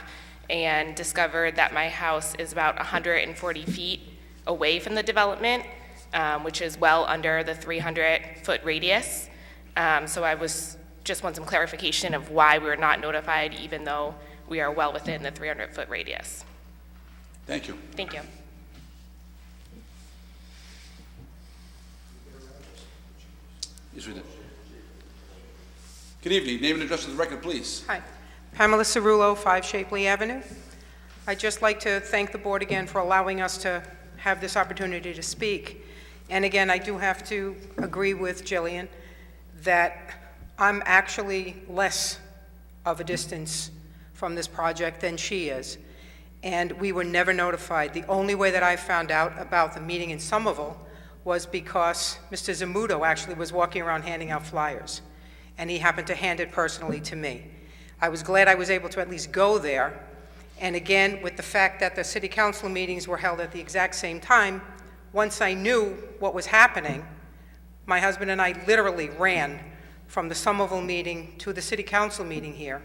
and discovered that my house is about 140 feet away from the development, which is well under the 300-foot radius. So I just want some clarification of why we were not notified, even though we are well within the 300-foot radius. Thank you. Thank you. Yes, we did. Good evening. Name and address for the record, please. Hi. Pamela Cerullo, 5 Shapley Avenue. I'd just like to thank the board again for allowing us to have this opportunity to speak. And again, I do have to agree with Jillian that I'm actually less of a distance from this project than she is. And we were never notified. The only way that I found out about the meeting in Somerville was because Mr. Zamuto actually was walking around handing out flyers, and he happened to hand it personally to me. I was glad I was able to at least go there. And again, with the fact that the city council meetings were held at the exact same time, once I knew what was happening, my husband and I literally ran from the Somerville meeting to the city council meeting here.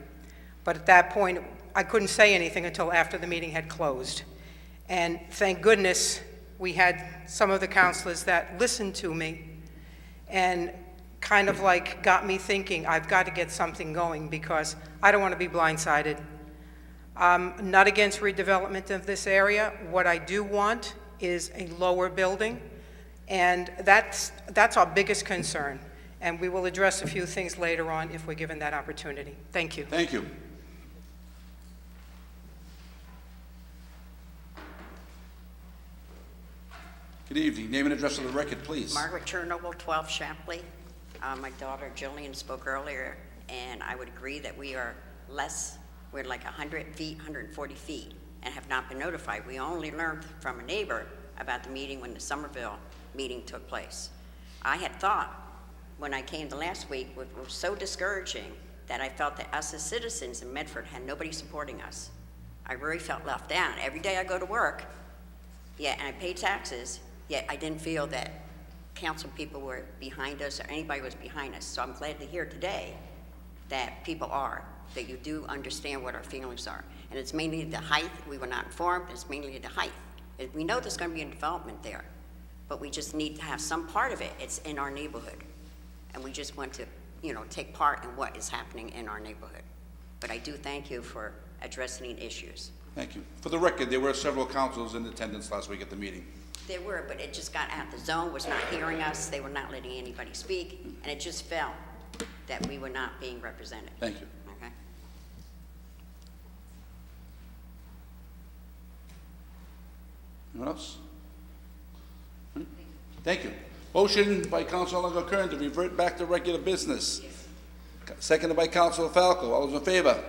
But at that point, I couldn't say anything until after the meeting had closed. And thank goodness we had some of the councilors that listened to me and kind of like got me thinking, I've got to get something going because I don't want to be blindsided. I'm not against redevelopment of this area. What I do want is a lower building, and that's our biggest concern. And we will address a few things later on if we're given that opportunity. Thank you. Thank you. Good evening. Name and address for the record, please. Margaret Chernobyl, 12 Shapley. My daughter Jillian spoke earlier, and I would agree that we are less, we're like 100 feet, 140 feet, and have not been notified. We only learned from a neighbor about the meeting when the Somerville meeting took place. I had thought, when I came the last week, it was so discouraging that I felt that us as citizens in Medford had nobody supporting us. I really felt left down. Every day I go to work, and I pay taxes, yet I didn't feel that council people were behind us or anybody was behind us. So I'm glad to hear today that people are, that you do understand what our feelings are. And it's mainly the height. We were not informed. It's mainly the height. We know there's going to be a development there, but we just need to have some part of it. It's in our neighborhood. And we just want to, take part in what is happening in our neighborhood. But I do thank you for addressing issues. Thank you. For the record, there were several councilors in attendance last week at the meeting. There were, but it just got out. The zone was not hearing us. They were not letting anybody speak, and it just felt that we were not being represented. Thank you. Okay? Anyone else? Thank you. Motion by Councilor Longo Kern to revert back to regular business. Seconded by Councilor Falco. All those in favor?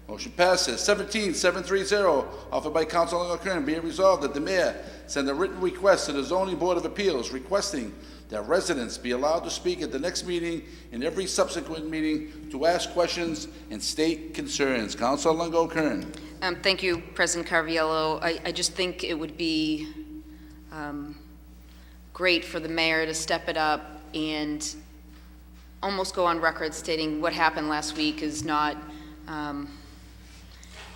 Motion passes. 17-730, offered by Councilor Longo Kern. Be it resolved that the mayor send a written request to the Zoning Board of Appeals requesting that residents be allowed to speak at the next meeting and every subsequent meeting to ask questions and state concerns. Councilor Longo Kern. Thank you, President Carviello. I just think it would be great for the mayor to step it up and almost go on record stating what happened last week is not,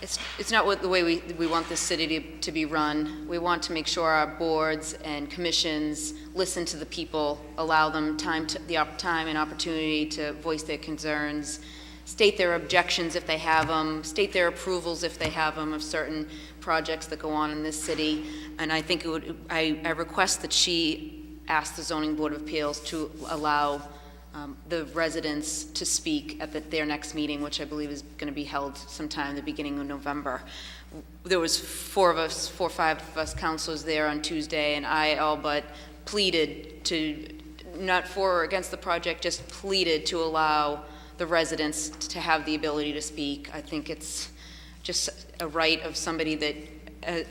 it's not the way we want this city to be run. We want to make sure our boards and commissions listen to the people, allow them time and opportunity to voice their concerns, state their objections if they have them, state their approvals if they have them of certain projects that go on in this city. And I think I request that she ask the Zoning Board of Appeals to allow the residents to speak at their next meeting, which I believe is going to be held sometime in the beginning of November. There was 4 or 5 of us councilors there on Tuesday, and I all but pleaded to, not for or against the project, just pleaded to allow the residents to have the ability to speak. I think it's just a right of somebody that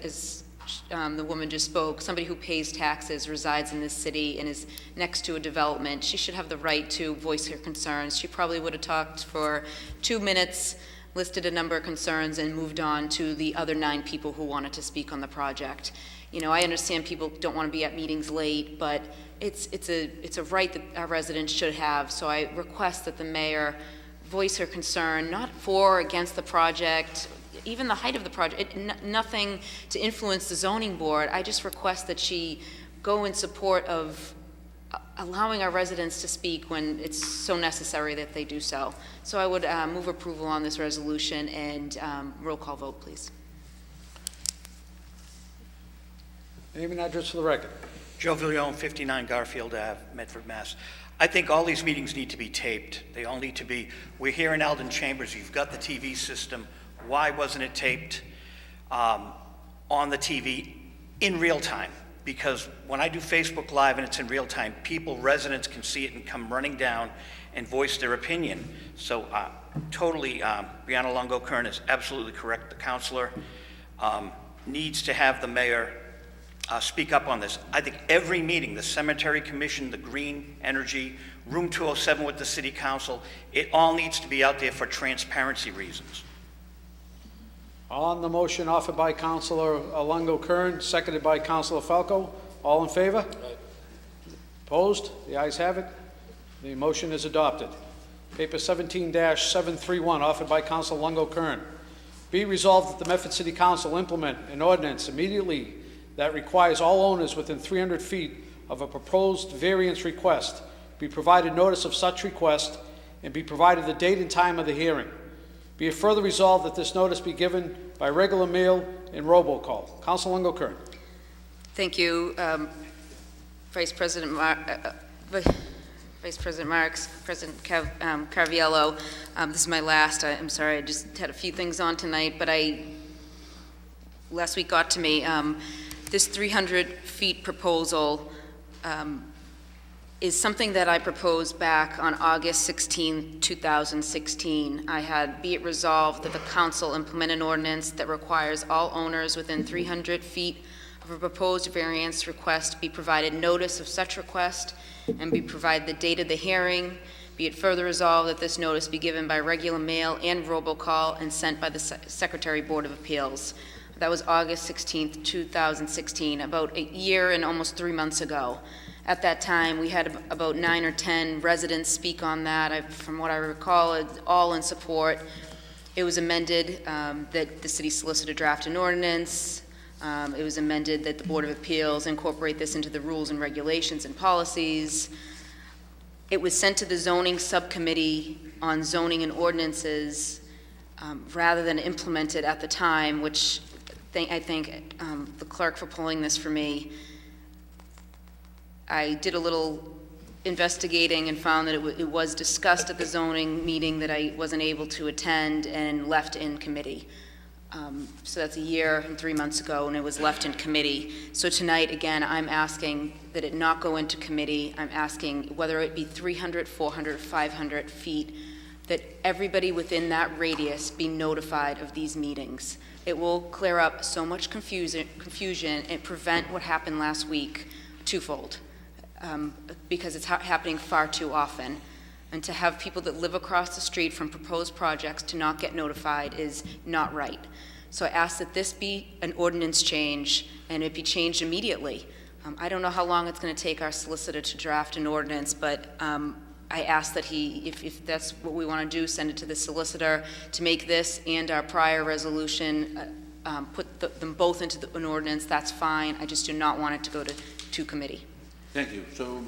is the woman just spoke, somebody who pays taxes, resides in this city, and is next to a development, she should have the right to voice her concerns. She probably would have talked for 2 minutes, listed a number of concerns, and moved on to the other 9 people who wanted to speak on the project. You know, I understand people don't want to be at meetings late, but it's a right that our residents should have. So I request that the mayor voice her concern, not for or against the project, even the height of the project, nothing to influence the zoning board. I just request that she go in support of allowing our residents to speak when it's so necessary that they do so. So I would move approval on this resolution and roll call vote, please. Name and address for the record. Joe Villione, 59 Garfield Ave, Medford, Mass. I think all these meetings need to be taped. They all need to be, we're here in Alden Chambers, you've got the TV system. Why wasn't it taped on the TV in real time? Because when I do Facebook Live and it's in real time, residents can see it and come running down and voice their opinion. So totally, Brianna Longo-Kern is absolutely correct. The counselor needs to have the mayor speak up on this. I think every meeting, the Cemetery Commission, the Green Energy, Room 207 with the City Council, it all needs to be out there for transparency reasons. On the motion offered by Councilor Longo-Kern, seconded by Councilor Falco, all in favor? Opposed? The ayes have it. The motion is adopted. Paper 17-731, offered by Councilor Longo-Kern. Be resolved that the Medford City Council implement an ordinance immediately that requires all owners within 300 feet of a proposed variance request be provided notice of such request and be provided the date and time of the hearing. Be it further resolved that this notice be given by regular mail and robocall. Councilor Longo-Kern. Thank you, Vice President Marks, President Carviello. This is my last. I'm sorry, I just had a few things on tonight, but last week got to me. This 300 feet proposal is something that I proposed back on August 16, 2016. I had, be it resolved that the council implement an ordinance that requires all owners within 300 feet of a proposed variance request be provided notice of such request and be provided the date of the hearing. Be it further resolved that this notice be given by regular mail and robocall and sent by the Secretary Board of Appeals. That was August 16th, 2016, about a year and almost 3 months ago. At that time, we had about 9 or 10 residents speak on that. From what I recall, it's all in support. It was amended that the city solicitor draft an ordinance. It was amended that the Board of Appeals incorporate this into the rules and regulations and policies. It was sent to the zoning subcommittee on zoning and ordinances rather than implemented at the time, which I thank the clerk for pulling this for me. I did a little investigating and found that it was discussed at the zoning meeting that I wasn't able to attend and left in committee. So that's a year and 3 months ago, and it was left in committee. So tonight, again, I'm asking that it not go into committee. I'm asking whether it be 300, 400, 500 feet, that everybody within that radius be notified of these meetings. It will clear up so much confusion and prevent what happened last week twofold, because it's happening far too often. And to have people that live across the street from proposed projects to not get notified is not right. So I ask that this be an ordinance change and it be changed immediately. I don't know how long it's going to take our solicitor to draft an ordinance, but I ask that he, if that's what we want to do, send it to the solicitor to make this and our prior resolution, put them both into an ordinance. That's fine. I just do not want it to go to committee. Thank you. So,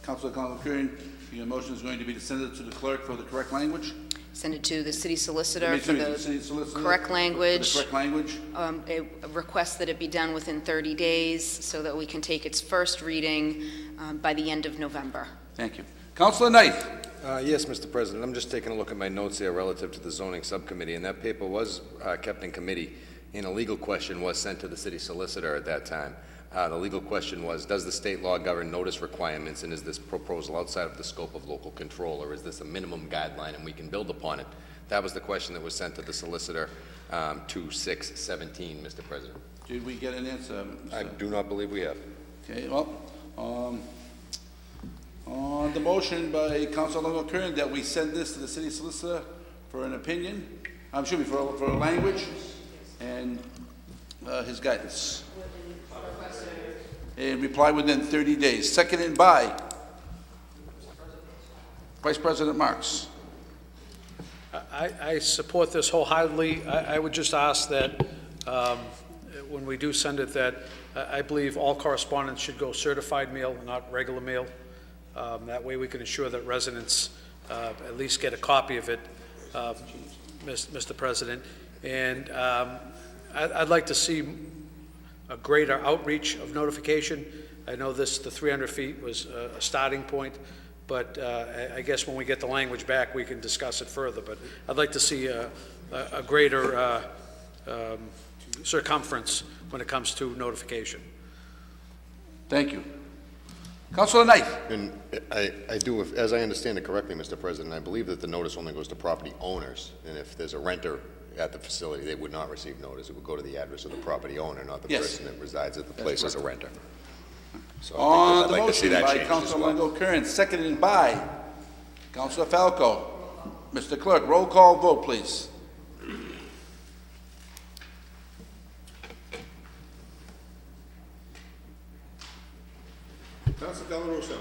Councilor Longo-Kern, your motion is going to be to send it to the clerk for the correct language? Send it to the city solicitor for City the solicitor correct language. For the correct language? A request that it be done within 30 days so that we can take its first reading by the end of November. Thank you. Councilor Knight. Yes, Mr. President, I'm just taking a look at my notes here relative to the zoning subcommittee, and that paper was kept in committee, and a legal question was sent to the city solicitor at that time. The legal question was, does the state law govern notice requirements, and is this proposal outside of the scope of local control, or is this a minimum guideline and we can build upon it? That was the question that was sent to the solicitor 2/6/17, Mr. President. Did we get an answer? I Mr. do not believe we have. Okay, well, on the motion by Councilor Longo Kern that we send this to the city solicitor for an opinion, for a language and his guidance. And reply within 30 days. Seconded by Vice President Marks. I support this wholeheartedly. I would just ask that when we do send it, that I believe all correspondence should go certified mail, not regular mail. That way we can ensure that residents at least get a copy of it, Mr. President. And I'd like to see a greater outreach of notification. I know the 300 feet was a starting point, but I guess when we get the language back, we can discuss it further. But I'd like to see a greater circumference when it comes to notification. Thank you. Councilor Knight. And I do, as I understand it correctly, Mr. President, I believe that the notice only goes to property owners, and if there's a renter at the facility, they would not receive notice. It would go to the address of the property owner, not the Yes. person that resides at the place as a renter. So On I'd the like to see motion that by changed as Councilor well. Longo Kern, seconded by Councilor Falco. Mr. Clerk, roll call vote, please. Councilor Del Russo.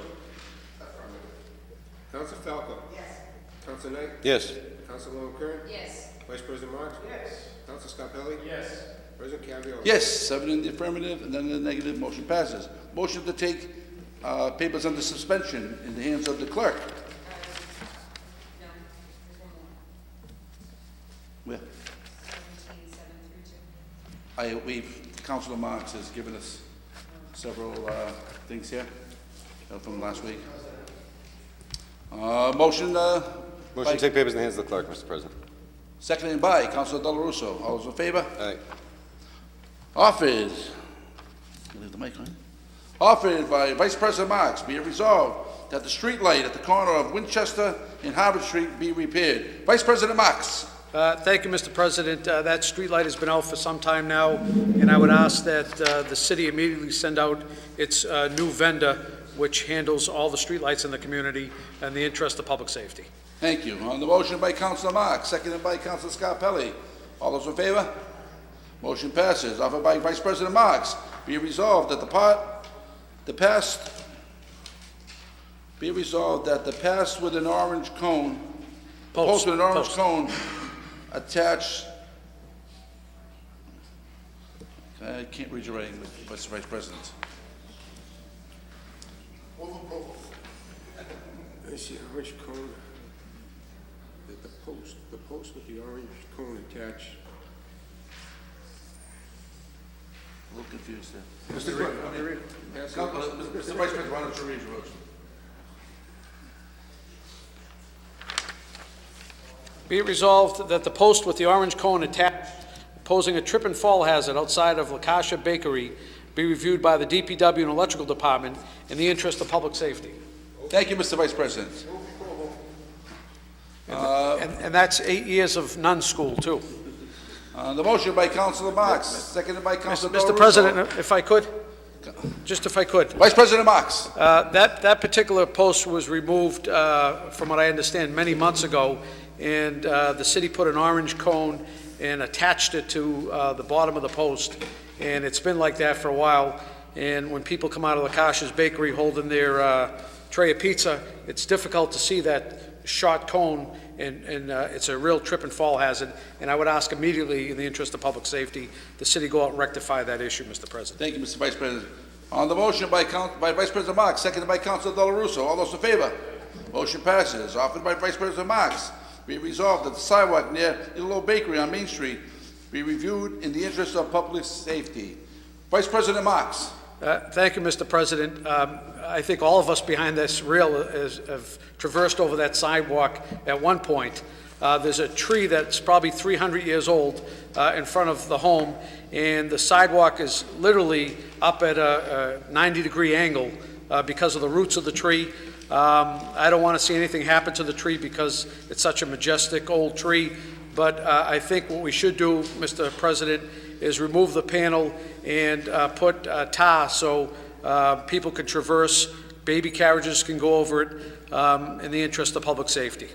Councilor Falco. Yes. Councilor Knight. Yes. Councilor Longo Kern. Yes. Vice President Marks. Yes. Councilor Scarpelli. Yes. President Caviola. Yes, 7 in the affirmative and none in the negative, motion passes. Motion to take papers under suspension in the hands of the clerk. Where? Councilor Marks has given us several things here from last week. Motion Motion to take papers in the hands of the clerk, Mr. President. seconded by Councilor Del Russo. All those in favor? Aye. Offered, leave the mic on. Offered by Vice President Marks, be it resolved that the street light at the corner of Winchester and Harvard Street be repaired. Vice President Marks. Thank you, Mr. President. That street light has been out for some time now, and I would ask that the city immediately send out its new vendor, which handles all the street lights in the community in the interest of public safety. Thank you. On the motion by Councilor Marks, seconded by Councilor Scarpelli. All those in favor? Motion passes. Offered by Vice President Marks, be it resolved that the pass with an orange cone, post with an orange cone attached. I can't read your writing, Mr. Vice President. I see orange cone. The post with the orange cone attached. A little confused there. Mr. Clerk, let me read it. Mr. Vice President, why don't you read your motion? Be it resolved that the post with the orange cone attached posing a trip and fall hazard outside of LaCasha Bakery be reviewed by the DPW and Electrical Department in the interest of public safety. Thank you, Mr. Vice President. And that's 8 years of none school, too. The motion by Councilor Marks, seconded by Councilor Del Russo. Mr. President, if I could, just if I could. Vice President Marks. That particular post was removed, from what I understand, many months ago, and the city put an orange cone and attached it to the bottom of the post, and it's been like that for a while. And when people come out of LaCasha's Bakery holding their tray of pizza, it's difficult to see that short cone, and it's a real trip and fall hazard. And I would ask immediately, in the interest of public safety, the city go out and rectify that issue, Mr. President. Thank you, Mr. Vice President. On the motion by Vice President Marks, seconded by Councilor Del Russo. All those in favor? Motion passes. Offered by Vice President Marks, be it resolved that the sidewalk near Little Old Bakery on Main Street be reviewed in the interest of public safety. Vice President Marks. Thank you, Mr. President. I think all of us behind this rail have traversed over that sidewalk at one point. There's a tree that's probably 300 years old in front of the home, and the sidewalk is literally up at a 90-degree angle because of the roots of the tree. I don't want to see anything happen to the tree because it's such a majestic old tree, but I think what we should do, Mr. President, is remove the panel and put tar so people can traverse, baby carriages can go over it in the interest of public safety.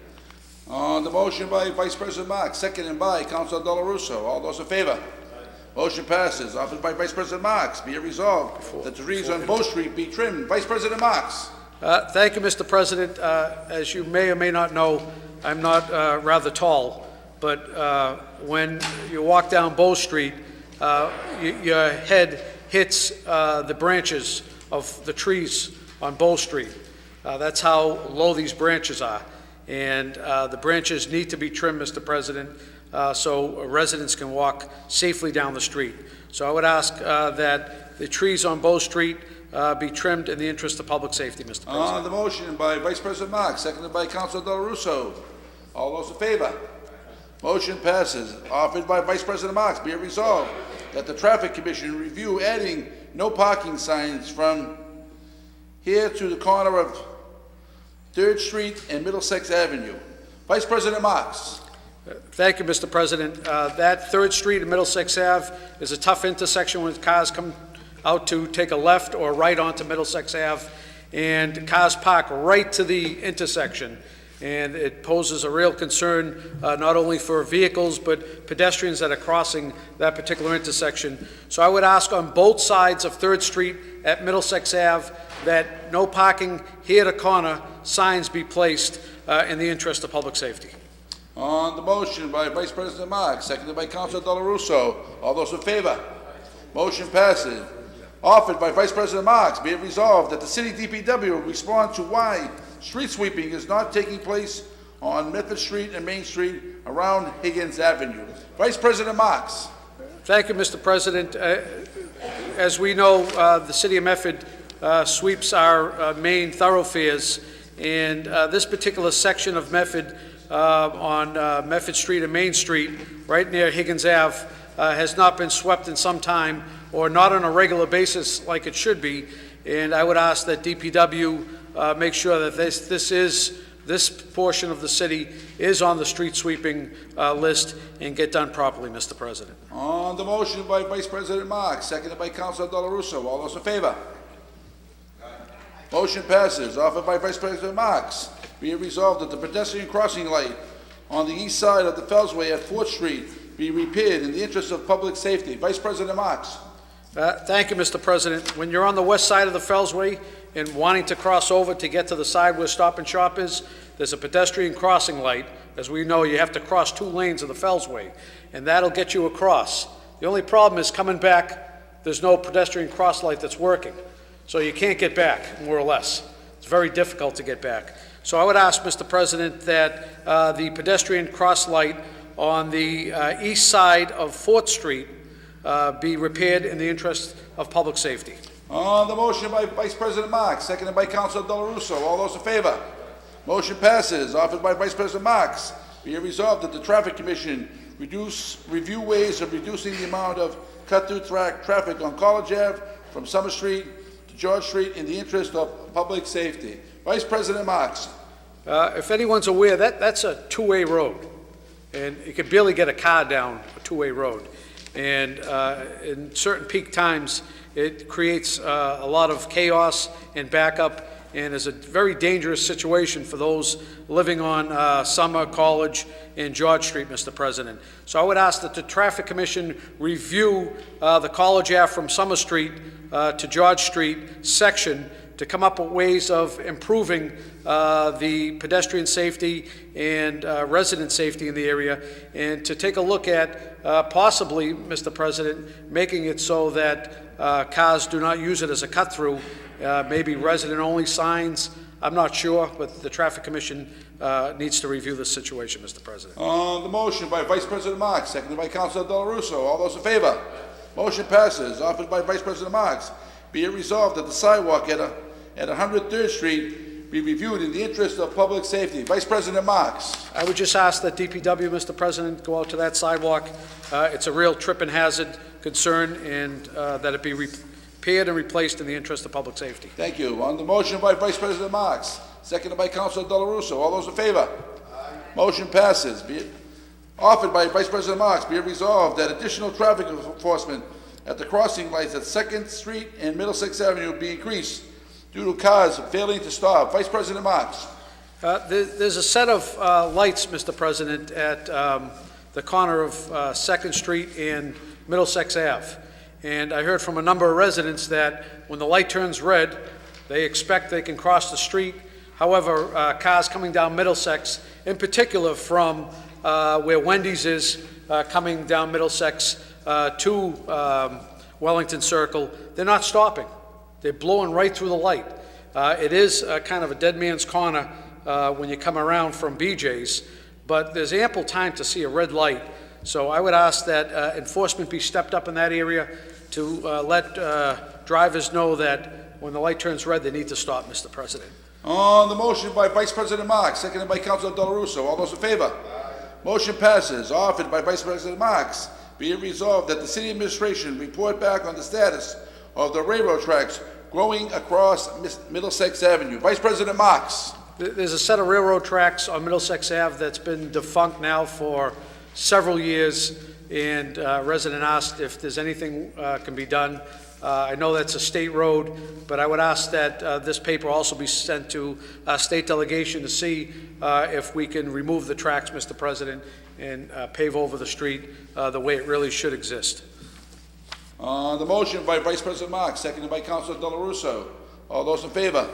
On the motion by Vice President Marks, seconded by Councilor Del Russo. All those in favor? Motion passes. Offered by Vice President Marks. Be it resolved that the trees on Bow Street be trimmed. Vice President Marks. Thank you, Mr. President. As you may or may not know, I'm not rather tall, but when you walk down Bow Street, your head hits the branches of the trees on Bow Street. That's how low these branches are. And the branches need to be trimmed, Mr. President, so residents can walk safely down the street. So I would ask that the trees on Bow Street be trimmed in the interest of public safety, Mr. President. On the motion by Vice President Marks, seconded by Councilor Del Russo. All those in favor? Motion passes. Offered by Vice President Marks, be it resolved that the Traffic Commission review adding no parking signs from here to the corner of 3rd Street and Middlesex Avenue. Vice President Marks. Thank you, Mr. President. That 3rd Street and Middlesex Ave is a tough intersection when cars come out to take a left or right onto Middlesex Ave, and cars park right to the intersection. And it poses a real concern not only for vehicles but pedestrians that are crossing that particular intersection. So I would ask on both sides of 3rd Street at Middlesex Ave that no parking here to corner signs be placed in the interest of public safety. On the motion by Vice President Marks, seconded by Councilor Del Russo. All those in favor? Motion passes. Offered by Vice President Marks, be it resolved that the city DPW will respond to why street sweeping is not taking place on Medford Street and Main Street around Higgins Avenue. Vice President Marks. Thank you, Mr. President. As we know, the city of Medford sweeps our main thoroughfares, and this particular section of Medford on Medford Street and Main Street, right near Higgins Ave, has not been swept in some time, or not on a regular basis like it should be. And I would ask that DPW make sure that this portion of the city is on the street sweeping list and get done properly, Mr. President. On the motion by Vice President Marks, seconded by Councilor Del Russo. All those in favor? Motion passes. Offered by Vice President Marks. Be it resolved that the pedestrian crossing light on the east side of the Fellsway at 4th Street be repaired in the interest of public safety. Vice President Marks. Thank you, Mr. President. When you're on the west side of the Fellsway and wanting to cross over to get to the side where Stop and Shop is, there's a pedestrian crossing light. As we know, you have to cross 2 lanes of the Fellsway, and that'll get you across. The only problem is coming back, there's no pedestrian cross light that's working. So you can't get back, more or less. It's very difficult to get back. So I would ask, Mr. President, that the pedestrian cross light on the east side of 4th Street be repaired in the interest of public safety. On the motion by Vice President Marks, seconded by Councilor Del Russo. All those in favor? Motion passes. Offered by Vice President Marks. Be it resolved that the Traffic Commission review ways of reducing the amount of cut-through traffic on College Ave from Summer Street to George Street in the interest of public safety. Vice President Marks. If anyone's aware, that's a 2-way road, and you can barely get a car down a 2-way road. And in certain peak times, it creates a lot of chaos and backup, and is a very dangerous situation for those living on Summer, College, and George Street, Mr. President. So I would ask that the Traffic Commission review the College Ave from Summer Street to George Street section to come up with ways of improving the pedestrian safety and resident safety in the area, and to take a look at possibly, Mr. President, making it so that cars do not use it as a cut-through, maybe resident-only signs. I'm not sure, but the Traffic Commission needs to review this situation, Mr. President. On the motion by Vice President Marks, seconded by Councilor Del Russo. All those in favor? Motion passes. Offered by Vice President Marks. Be it resolved that the sidewalk at 103rd Street be reviewed in the interest of public safety. Vice President Marks. I would just ask that DPW, Mr. President, go out to that sidewalk. It's a real trip and hazard concern, and that it be repaired and replaced in the interest of public safety. Thank you. On the motion by Vice President Marks, seconded by Councilor Del Russo. All those in favor? Motion passes. Be it Offered by Vice President Marks, be it resolved that additional traffic enforcement at the crossing lights at 2nd Street and Middlesex Avenue be increased due to cars failing to stop. Vice President Marks. There's a set of lights, Mr. President, at the corner of 2nd Street and Middlesex Ave. And I heard from a number of residents that when the light turns red, they expect they can cross the street. However, cars coming down Middlesex, in particular from where Wendy's is, coming down Middlesex to Wellington Circle, they're not stopping. They're blowing right through the light. It is kind of a dead man's corner when you come around from BJ's, but there's ample time to see a red light. So I would ask that enforcement be stepped up in that area to let drivers know that when the light turns red, they need to stop, Mr. President. On the motion by Vice President Marks, seconded by Councilor Del Russo. All those in favor? Motion passes. Offered by Vice President Marks. Be it resolved that the city administration report back on the status of the railroad tracks growing across Middlesex Avenue. Vice President Marks. There's a set of railroad tracks on Middlesex Ave that's been defunct now for several years, and resident asked if there's anything can be done. I know that's a state road, but I would ask that this paper also be sent to a state delegation to see if we can remove the tracks, Mr. President, and pave over the street the way it really should exist. On the motion by Vice President Marks, seconded by Councilor Del Russo. All those in favor?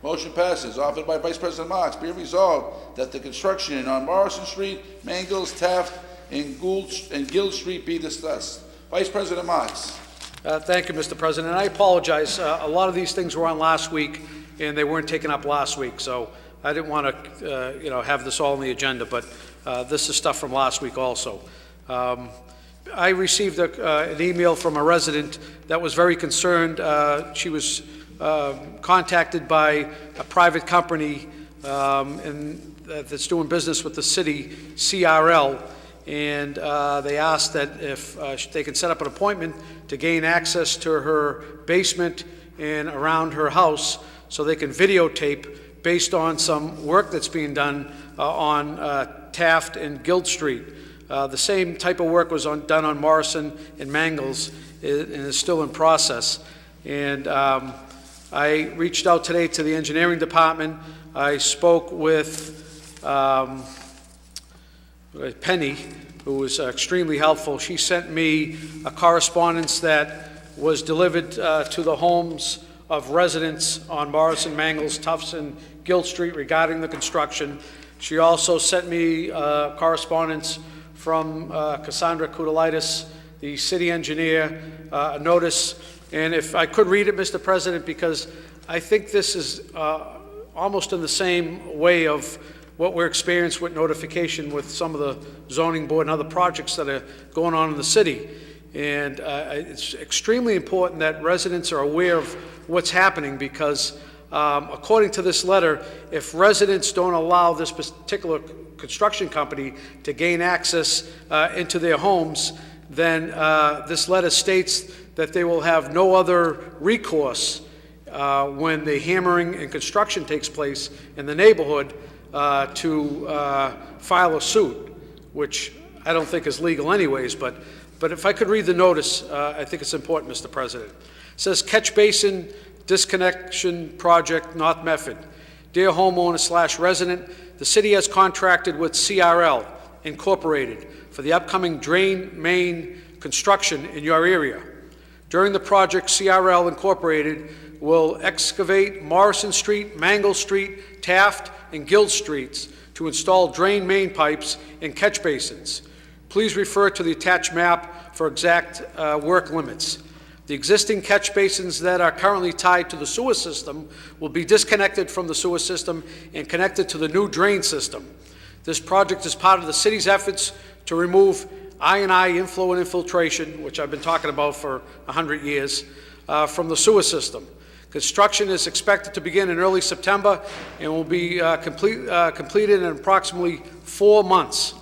Motion passes. Offered by Vice President Marks, be it resolved that the construction on Morrison Street, Mangles, Taft, and Guild Street be discussed. Vice President Marks. Thank you, Mr. President. I apologize. A lot of these things were on last week, and they weren't taken up last week, so I didn't want to, have this all on the agenda, but this is stuff from last week also. I received an email from a resident that was very concerned. She was contacted by a private company that's doing business with the city, CRL, and they asked that if they can set up an appointment to gain access to her basement and around her house so they can videotape based on some work that's being done on Taft and Guild Street. The same type of work was done on Morrison and Mangles and is still in process. And I reached out today to the engineering department. I spoke with Penny, who was extremely helpful. She sent me a correspondence that was delivered to the homes of residents on Morrison, Mangles, Tufts, and Guild Street regarding the construction. She also sent me correspondence from Cassandra Koudalaitis, the city engineer, a notice. And if I could read it, Mr. President, because I think this is almost in the same way of what we're experiencing with notification with some of the zoning board and other projects that are going on in the city. And it's extremely important that residents are aware of what's happening because according to this letter, if residents don't allow this particular construction company to gain access into their homes, then this letter states that they will have no other recourse when the hammering and construction takes place in the neighborhood to file a suit, which I don't think is legal anyways, but if I could read the notice, I think it's important, Mr. President. It says, Catch Basin Disconnection Project, North Medford. Dear homeowner / resident, the city has contracted with CRL Incorporated for the upcoming drain main construction in your area. During the project, CRL Incorporated will excavate Morrison Street, Mangle Street, Taft, and Guild Streets to install drain main pipes and catch basins. Please refer to the attached map for exact work limits. The existing catch basins that are currently tied to the sewer system will be disconnected from the sewer system and connected to the new drain system. This project is part of the city's efforts to remove I&I inflow and infiltration, which I've been talking about for 100 years, from the sewer system. Construction is expected to begin in early September and will be completed in approximately 4 months.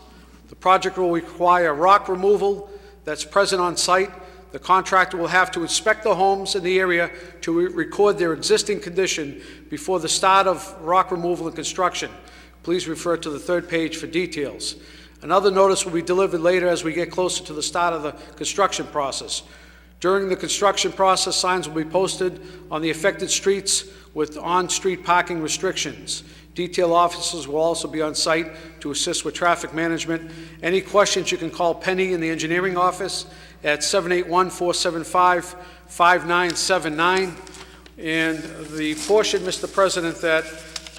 The project will require rock removal that's present on site. The contractor will have to inspect the homes in the area to record their existing condition before the start of rock removal and construction. Please refer to the third page for details. Another notice will be delivered later as we get closer to the start of the construction process. During the construction process, signs will be posted on the affected streets with on-street parking restrictions. Detail officers will also be on site to assist with traffic management. Any questions, you can call Penny in the engineering office at 781-475-5979. And the portion, Mr. President, that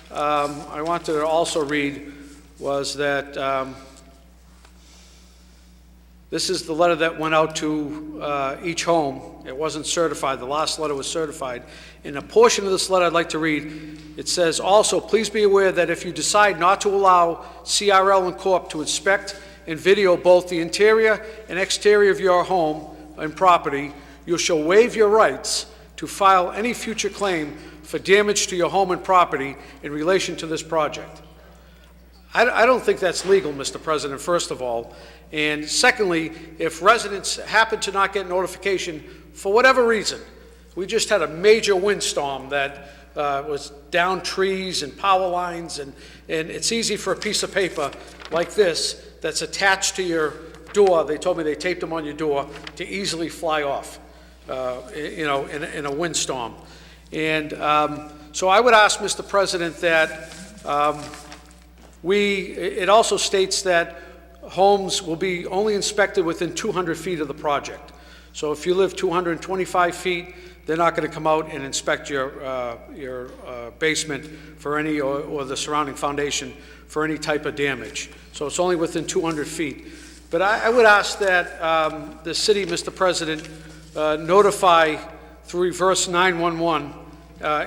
I wanted to also read was that this is the letter that went out to each home. It wasn't certified. The last letter was certified. In a portion of this letter I'd like to read, it says, also, please be aware that if you decide not to allow CRL and Corp. to inspect and video both the interior and exterior of your home and property, you shall waive your rights to file any future claim for damage to your home and property in relation to this project. I don't think that's legal, Mr. President, first of all. And secondly, if residents happen to not get notification for whatever reason, we just had a major windstorm that was down trees and power lines, and it's easy for a piece of paper like this that's attached to your door. They told me they taped them on your door to easily fly off, in a windstorm. And so I would ask, Mr. President, that it also states that homes will be only inspected within 200 feet of the project. So if you live 225 feet, they're not going to come out and inspect your basement for any, or the surrounding foundation for any type of damage. So it's only within 200 feet. But I would ask that the city, Mr. President, notify through reverse 911,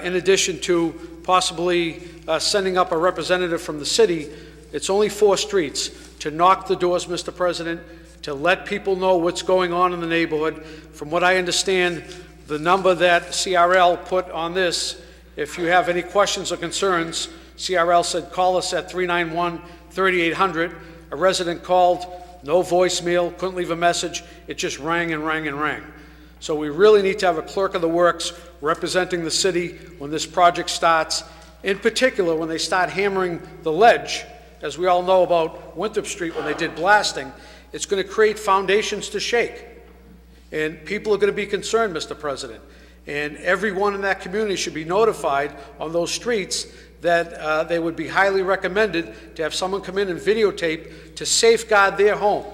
in addition to possibly sending up a representative from the city. It's only 4 streets, to knock the doors, Mr. President, to let people know what's going on in the neighborhood. From what I understand, the number that CRL put on this, if you have any questions or concerns, CRL said call us at 391-3800. A resident called, no voicemail, couldn't leave a message. It just rang and rang and rang. So we really need to have a clerk of the works representing the city when this project starts, in particular when they start hammering the ledge. As we all know about Winthrop Street, when they did blasting, it's going to create foundations to shake. And people are going to be concerned, Mr. President. And everyone in that community should be notified on those streets that they would be highly recommended to have someone come in and videotape to safeguard their home.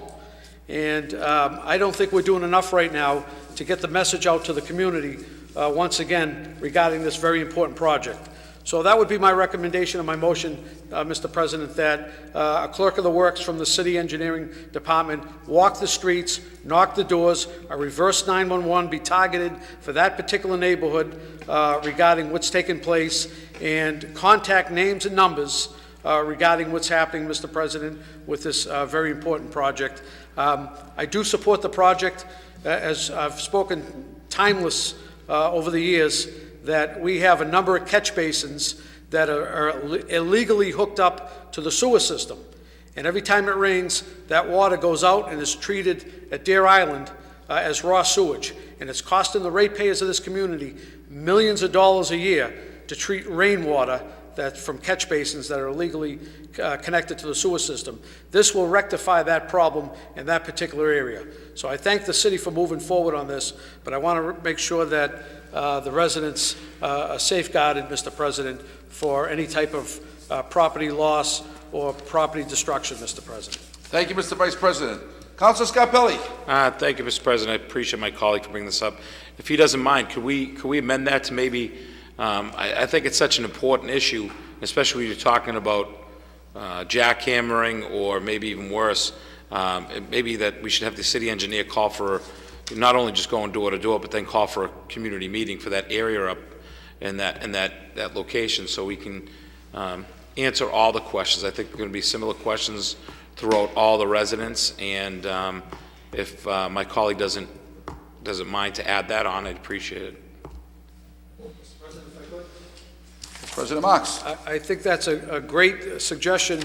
And I don't think we're doing enough right now to get the message out to the community, once again, regarding this very important project. So that would be my recommendation and my motion, Mr. President, that a clerk of the works from the city engineering department walk the streets, knock the doors, a reverse 911 be targeted for that particular neighborhood regarding what's taking place, and contact names and numbers regarding what's happening, Mr. President, with this very important project. I do support the project, as I've spoken timeless over the years, that we have a number of catch basins that are illegally hooked up to the sewer system. And every time it rains, that water goes out and is treated at Deer Island as raw sewage. And it's costing the ratepayers of this community millions of dollars a year to treat rainwater that's from catch basins that are illegally connected to the sewer system. This will rectify that problem in that particular area. So I thank the city for moving forward on this, but I want to make sure that the residents are safeguarded, Mr. President, for any type of property loss or property destruction, Mr. President. Thank you, Mr. Vice President. Councilor Scarpelli. Thank you, Mr. President. I appreciate my colleague for bringing this up. If he doesn't mind, could we amend that to maybe, I think it's such an important issue, especially when you're talking about jackhammering or maybe even worse, maybe that we should have the city engineer call for, not only just going door to door, but then call for a community meeting for that area up in that location, so we can answer all the questions. I think there are going to be similar questions throughout all the residents, and if my colleague doesn't mind to add that on, I'd appreciate it. President Marks. I think that's a great suggestion.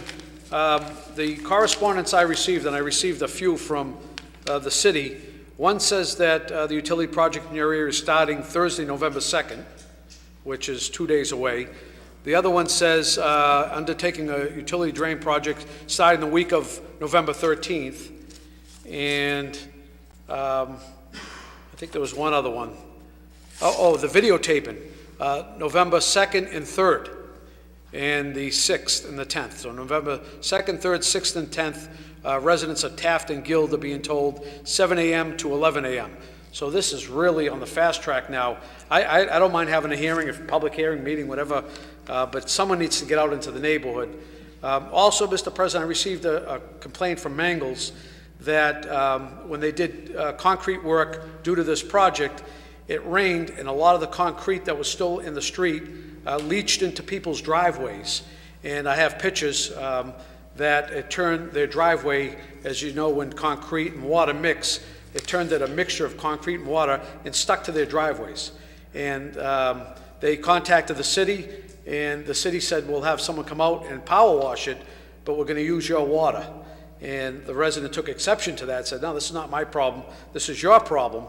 The correspondence I received, and I received a few from the city, one says that the utility project in your area is starting Thursday, November 2nd, which is 2 days away. The other one says, undertaking a utility drain project starting the week of November 13th. And I think there was one other one. The videotaping, November 2nd and 3rd, and the 6th and the 10th. So November 2nd, 3rd, 6th, and 10th, residents of Taft and Guild are being told 7 a.m. to 11 a.m. So this is really on the fast track now. I don't mind having a hearing, a public hearing, meeting, whatever, but someone needs to get out into the neighborhood. Also, Mr. President, I received a complaint from Mangles that when they did concrete work due to this project, it rained and a lot of the concrete that was still in the street leached into people's driveways. And I have pictures that it turned their driveway, as you know, when concrete and water mix, it turned it a mixture of concrete and water and stuck to their driveways. And they contacted the city, and the city said, we'll have someone come out and power wash it, but we're going to use your water. And the resident took exception to that, said, no, this is not my problem, this is your problem.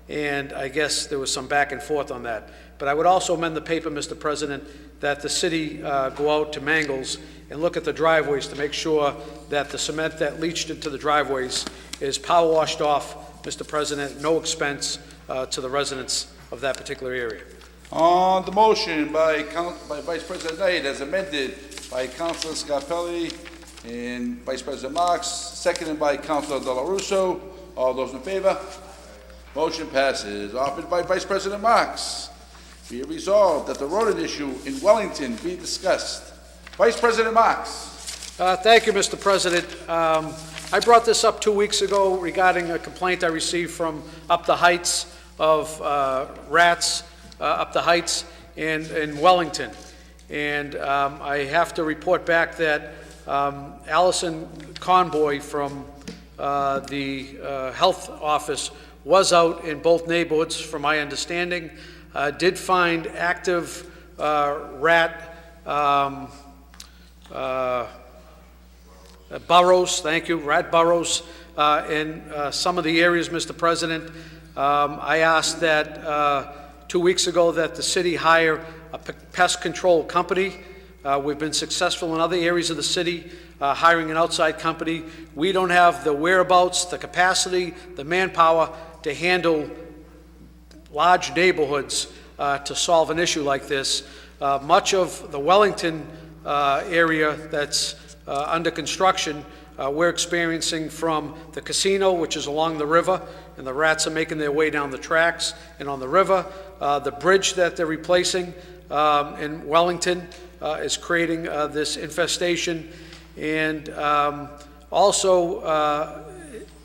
And I guess there was some back and forth on that. But I would also amend the paper, Mr. President, that the city go out to Mangles and look at the driveways to make sure that the cement that leached into the driveways is power washed off, Mr. President, at no expense to the residents of that particular area. On the motion by Vice President Knight, as amended by Councilor Scarpelli and Vice President Marks, seconded by Councilor Dela Russo. All those in favor? Motion passes. Offered by Vice President Marks. Be it resolved that the rodent issue in Wellington be discussed. Vice President Marks. Thank you, Mr. President. I brought this up 2 weeks ago regarding a complaint I received from up the heights of rats up the heights in Wellington. And I have to report back that Allison Conboy from the health office was out in both neighborhoods, from my understanding, did find active rat burrows, thank you, rat burrows in some of the areas, Mr. President. I asked that 2 weeks ago that the city hire a pest control company. We've been successful in other areas of the city hiring an outside company. We don't have the whereabouts, the capacity, the manpower to handle large neighborhoods to solve an issue like this. Much of the Wellington area that's under construction, we're experiencing from the casino, which is along the river, and the rats are making their way down the tracks and on the river. The bridge that they're replacing in Wellington is creating this infestation. And also,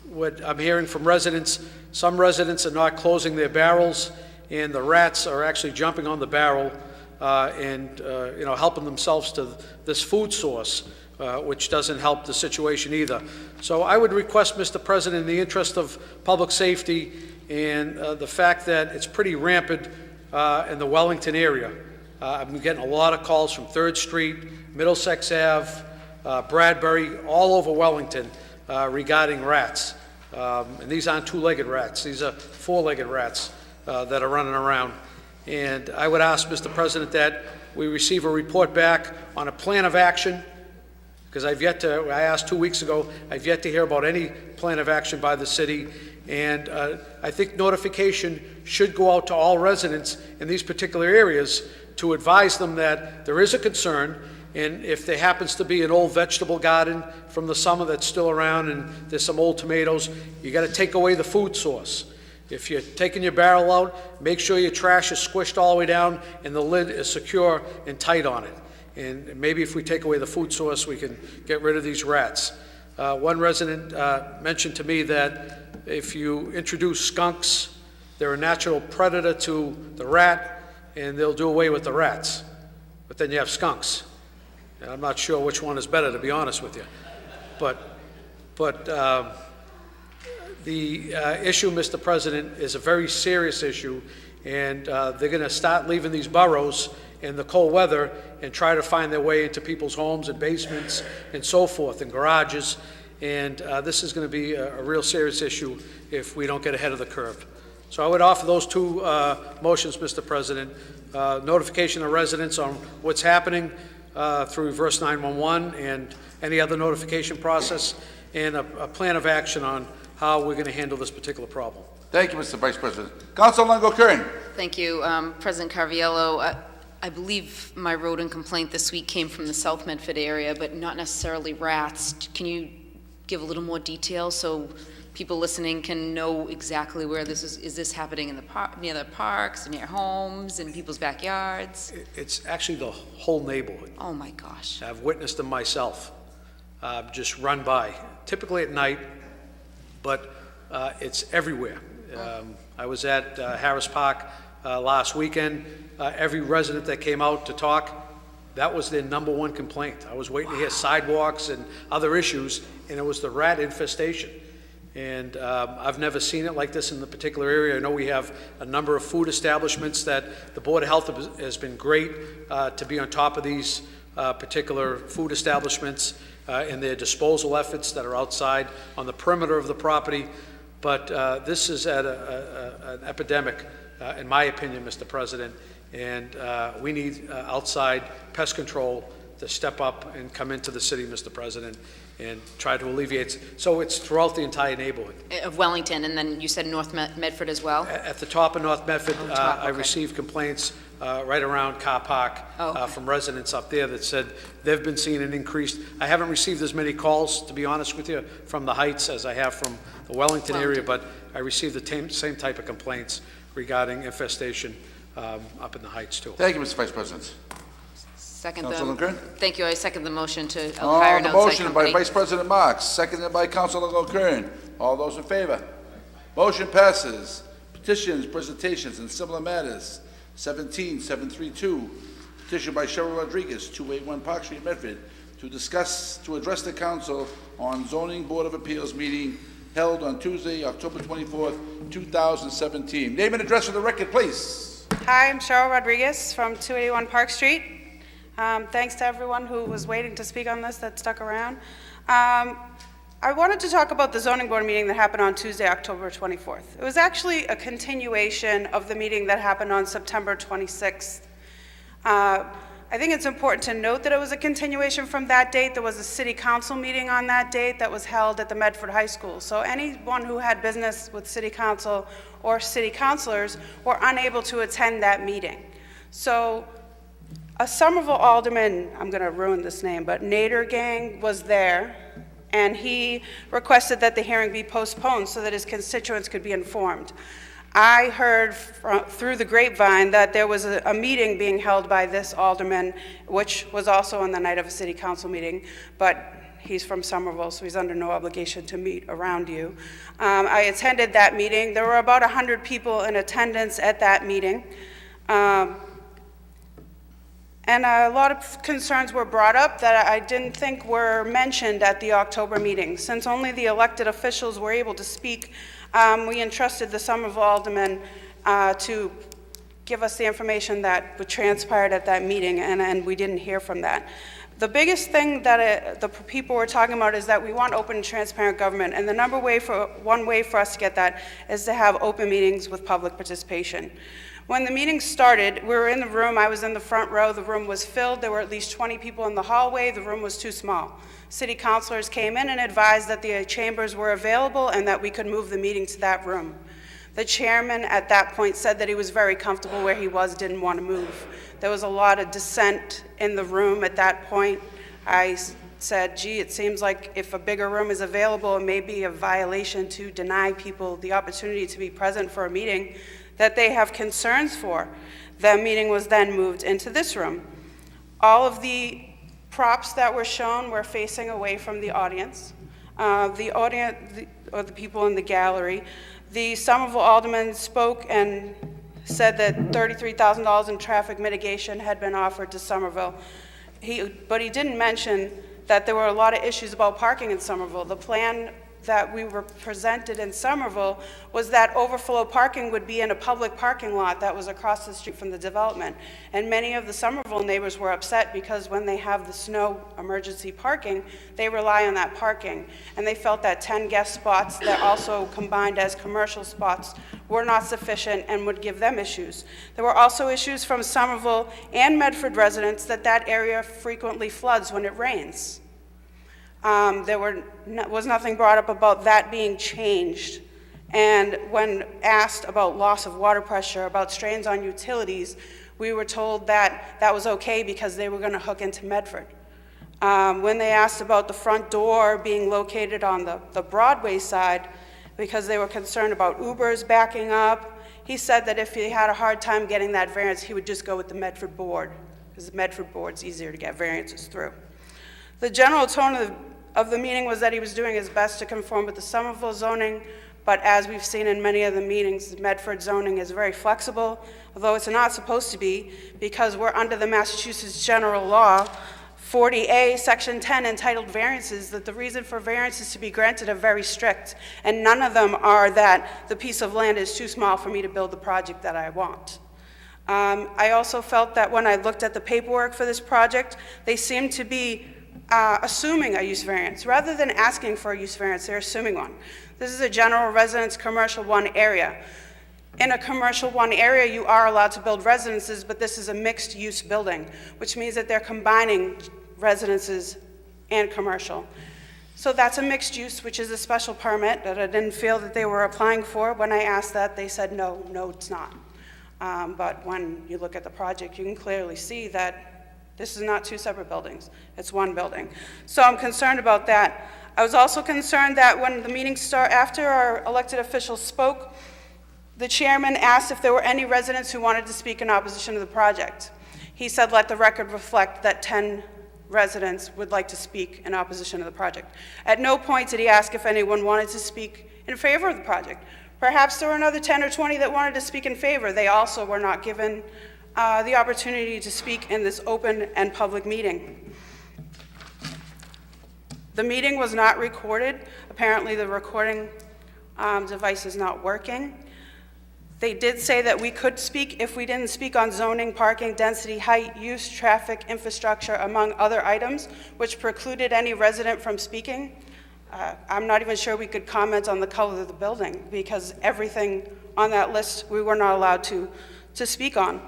what I'm hearing from residents, some residents are not closing their barrels, and the rats are actually jumping on the barrel and helping themselves to this food source, which doesn't help the situation either. So I would request, Mr. President, in the interest of public safety and the fact that it's pretty rampant in the Wellington area. I've been getting a lot of calls from 3rd Street, Middlesex Ave, Bradbury, all over Wellington regarding rats. And these aren't two-legged rats. These are four-legged rats that are running around. And I would ask, Mr. President, that we receive a report back on a plan of action, because I asked 2 weeks ago, I've yet to hear about any plan of action by the city. And I think notification should go out to all residents in these particular areas to advise them that there is a concern, and if there happens to be an old vegetable garden from the summer that's still around and there's some old tomatoes, you got to take away the food source. If you're taking your barrel out, make sure your trash is squished all the way down and the lid is secure and tight on it. And maybe if we take away the food source, we can get rid of these rats. One resident mentioned to me that if you introduce skunks, they're a natural predator to the rat, and they'll do away with the rats. But then you have skunks. And I'm not sure which one is better, to be honest with you. But the issue, Mr. President, is a very serious issue, and they're going to start leaving these burrows in the cold weather and try to find their way into people's homes and basements and so forth, and garages. And this is going to be a real serious issue if we don't get ahead of the curve. So I would offer those two motions, Mr. President. Notification of residents on what's happening through reverse 911 and any other notification process, and a plan of action on how we're going to handle this particular problem. Thank you, Mr. Vice President. Council Longo Kern. Thank you, President Carviallo. I believe my rodent complaint this week came from the South Medford area, but not necessarily rats. Can you give a little more detail so people listening can know exactly where this is? Is this happening in the near the parks, near homes, in people's backyards? It's actually the whole neighborhood. Oh my gosh. I've witnessed them myself, just run by, typically at night, but it's everywhere. I was at Harris Park last weekend. Every resident that came out to talk, that was their number one complaint. I was waiting to hear sidewalks and other issues, and it was the rat infestation. And I've never seen it like this in the particular area. I know we have a number of food establishments that the Board of Health has been great to be on top of these particular food establishments and their disposal efforts that are outside on the perimeter of the property. But this is at an epidemic, in my opinion, Mr. President, and we need outside pest control to step up and come into the city, Mr. President, and try to alleviate. So it's throughout the entire neighborhood. Of Wellington, and then you said North Medford as well? At the top of North Medford, I received complaints right around Car Park from residents up there that said they've been seeing an increase. I haven't received as many calls, to be honest with you, from the Heights as I have from the Wellington area, but I received the same type of complaints regarding infestation up in the Heights, too. Thank you, Mr. Vice President. Second Councilor Kern? Thank you. I second the motion to hire an The outside motion by company. Vice President Marks, seconded by Councilor Kern. All those in favor? Motion passes. Petitions, presentations, and similar matters. 17732, petition by Cheryl Rodriguez, 281 Park Street, Medford, to address the council on zoning board of appeals meeting held on Tuesday, October 24th, 2017. Name and address for the record, please. Hi, I'm Cheryl Rodriguez from 281 Park Street. Thanks to everyone who was waiting to speak on this that stuck around. I wanted to talk about the zoning board meeting that happened on Tuesday, October 24th. It was actually a continuation of the meeting that happened on September 26th. I think it's important to note that it was a continuation from that date. There was a city council meeting on that date that was held at the Medford High School. So anyone who had business with city council or city councilors were unable to attend that meeting. So a Somerville alderman, I'm going to ruin this name, but Nader Gang was there, and he requested that the hearing be postponed so that his constituents could be informed. I heard through the grapevine that there was a meeting being held by this alderman, which was also on the night of a city council meeting, but he's from Somerville, so he's under no obligation to meet around you. I attended that meeting. There were about 100 people in attendance at that meeting. And a lot of concerns were brought up that I didn't think were mentioned at the October meeting. Since only the elected officials were able to speak, we entrusted the Somerville alderman to give us the information that transpired at that meeting, and we didn't hear from that. The biggest thing that the people were talking about is that we want open and transparent government, and the one way for us to get that is to have open meetings with public participation. When the meeting started, we were in the room, I was in the front row, the room was filled, there were at least 20 people in the hallway, the room was too small. City councilors came in and advised that the chambers were available and that we could move the meeting to that room. The chairman at that point said that he was very comfortable where he was, didn't want to move. There was a lot of dissent in the room at that point. I said, gee, it seems like if a bigger room is available, it may be a violation to deny people the opportunity to be present for a meeting that they have concerns for. The meeting was then moved into this room. All of the props that were shown were facing away from the audience. The people in the gallery. The Somerville alderman spoke and said that $33,000 in traffic mitigation had been offered to Somerville. But he didn't mention that there were a lot of issues about parking in Somerville. The plan that we were presented in Somerville was that overflow parking would be in a public parking lot that was across the street from the development. And many of the Somerville neighbors were upset because when they have the snow emergency parking, they rely on that parking. And they felt that 10 guest spots that also combined as commercial spots were not sufficient and would give them issues. There were also issues from Somerville and Medford residents that that area frequently floods when it rains. There was nothing brought up about that being changed. And when asked about loss of water pressure, about strains on utilities, we were told that that was okay because they were going to hook into Medford. When they asked about the front door being located on the Broadway side, because they were concerned about Ubers backing up, he said that if he had a hard time getting that variance, he would just go with the Medford board, because the Medford board's easier to get variances through. The general tone of the meeting was that he was doing his best to conform with the Somerville zoning, but as we've seen in many of the meetings, the Medford zoning is very flexible, although it's not supposed to be, because we're under the Massachusetts general law, 40A, Section 10, entitled variances, that the reason for variances to be granted are very strict, and none of them are that the piece of land is too small for me to build the project that I want. I also felt that when I looked at the paperwork for this project, they seemed to be assuming a use variance. Rather than asking for a use variance, they're assuming one. This is a general residence commercial 1 area. In a commercial 1 area, you are allowed to build residences, but this is a mixed use building, which means that they're combining residences and commercial. So that's a mixed use, which is a special permit that I didn't feel that they were applying for. When I asked that, they said, no, it's not. But when you look at the project, you can clearly see that this is not 2 separate buildings, it's 1 building. So I'm concerned about that. I was also concerned that when the meeting started, after our elected officials spoke, the chairman asked if there were any residents who wanted to speak in opposition to the project. He said, let the record reflect that 10 residents would like to speak in opposition to the project. At no point did he ask if anyone wanted to speak in favor of the project. Perhaps there were another 10 or 20 that wanted to speak in favor. They also were not given the opportunity to speak in this open and public meeting. The meeting was not recorded. Apparently the recording device is not working. They did say that we could speak if we didn't speak on zoning, parking, density, height, use, traffic, infrastructure, among other items, which precluded any resident from speaking. I'm not even sure we could comment on the color of the building, because everything on that list we were not allowed to speak on.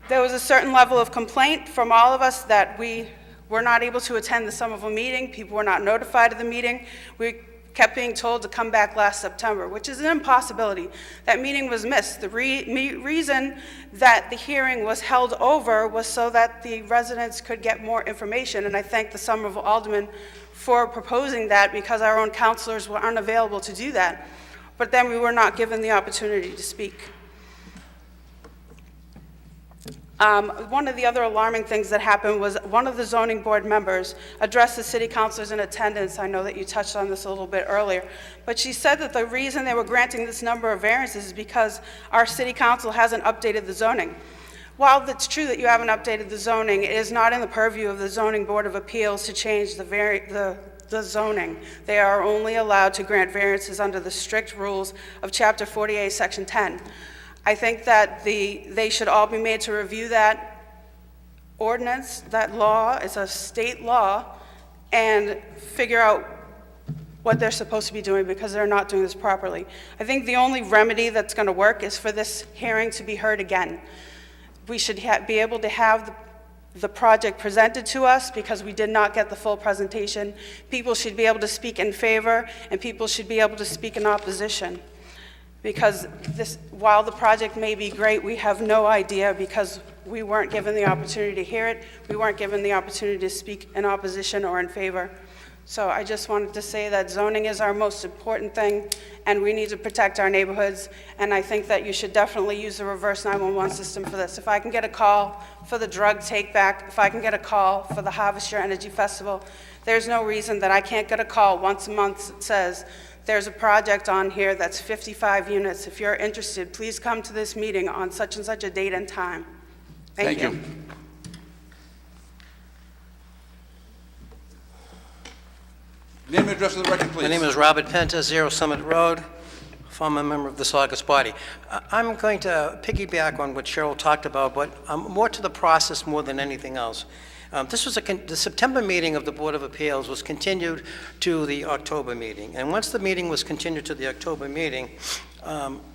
There was a certain level of complaint from all of us that we were not able to attend the Somerville meeting. People were not notified of the meeting. We kept being told to come back last September, which is an impossibility. That meeting was missed. The reason that the hearing was held over was so that the residents could get more information, and I thank the Somerville Alderman for proposing that, because our own counselors were unavailable to do that. But then we were not given the opportunity to speak. One of the other alarming things that happened was one of the zoning board members addressed the city councilors in attendance. I know that you touched on this a little bit earlier, but she said that the reason they were granting this number of variances is because our city council hasn't updated the zoning. While it's true that you haven't updated the zoning, it is not in the purview of the zoning board of appeals to change the zoning. They are only allowed to grant variances under the strict rules of Chapter 48, Section 10. I think that they should all be made to review that ordinance, that law. It's a state law, and figure out what they're supposed to be doing, because they're not doing this properly. I think the only remedy that's going to work is for this hearing to be heard again. We should be able to have the project presented to us, because we did not get the full presentation. People should be able to speak in favor, and people should be able to speak in opposition. Because while the project may be great, we have no idea, because we weren't given the opportunity to hear it. We weren't given the opportunity to speak in opposition or in favor. So I just wanted to say that zoning is our most important thing, and we need to protect our neighborhoods. And I think that you should definitely use the reverse 911 system for this. If I can get a call for the drug take back, if I can get a call for the Harvest Your Energy Festival, there's no reason that I can't get a call once a month that says, there's a project on here that's 55 units. If you're interested, please come to this meeting on such and such a date and time. Thank you. Name and address of the record, please. My name is Robert Penta, 0 Summit Road, former member of this August body. I'm going to piggyback on what Cheryl talked about, but more to the process more than anything else. This was the September meeting of the Board of Appeals was continued to the October meeting. And once the meeting was continued to the October meeting,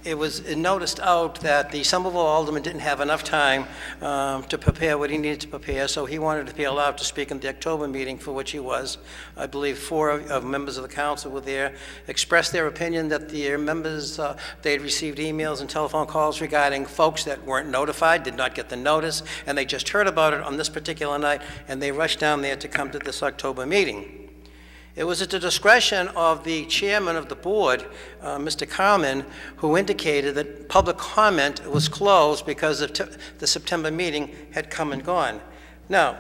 it noticed out that the Somerville Alderman didn't have enough time to prepare what he needed to prepare, so he wanted to be allowed to speak in the October meeting, for which he was. I believe 4 of members of the council were there, expressed their opinion that the members, they had received emails and telephone calls regarding folks that weren't notified, did not get the notice, and they just heard about it on this particular night, and they rushed down there to come to this October meeting. It was at the discretion of the chairman of the board, Mr. Carmen, who indicated that public comment was closed because the September meeting had come and gone. Now,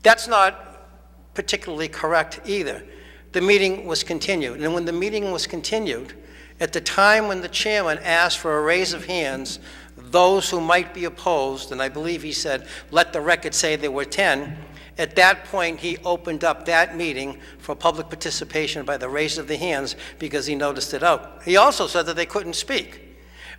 that's not particularly correct either. The meeting was continued, and when the meeting was continued, at the time when the chairman asked for a raise of hands, those who might be opposed, and I believe he said, let the record say there were 10, at that point, he opened up that meeting for public participation by the raise of the hands because he noticed it out. He also said that they couldn't speak.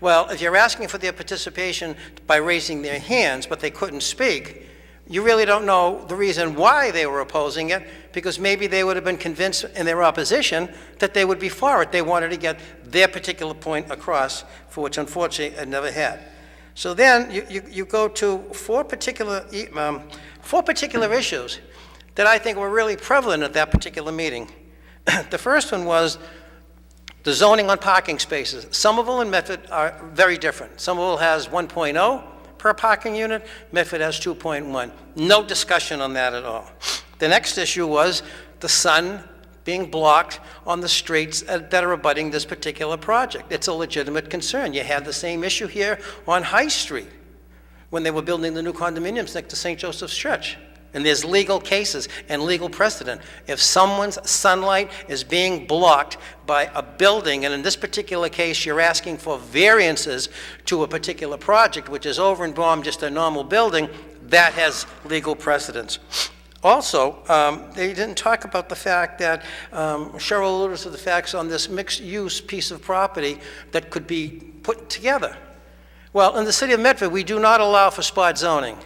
Well, if you're asking for their participation by raising their hands, but they couldn't speak, you really don't know the reason why they were opposing it, because maybe they would have been convinced in their opposition that they would be for it. They wanted to get their particular point across, for which unfortunately it never had. So then you go to four particular issues that I think were really prevalent at that particular meeting. The first one was the zoning on parking spaces. Somerville and Medford are very different. Somerville has 1.0 per parking unit, Medford has 2.1. No discussion on that at all. The next issue was the sun being blocked on the streets that are abutting this particular project. It's a legitimate concern. You had the same issue here on High Street when they were building the new condominiums next to St. Joseph's Church. And there's legal cases and legal precedent. If someone's sunlight is being blocked by a building, and in this particular case, you're asking for variances to a particular project, which is over and beyond just a normal building, that has legal precedence. Also, they didn't talk about the fact that Cheryl alluded to the facts on this mixed-use piece of property that could be put together. Well, in the city of Medford, we do not allow for spot zoning.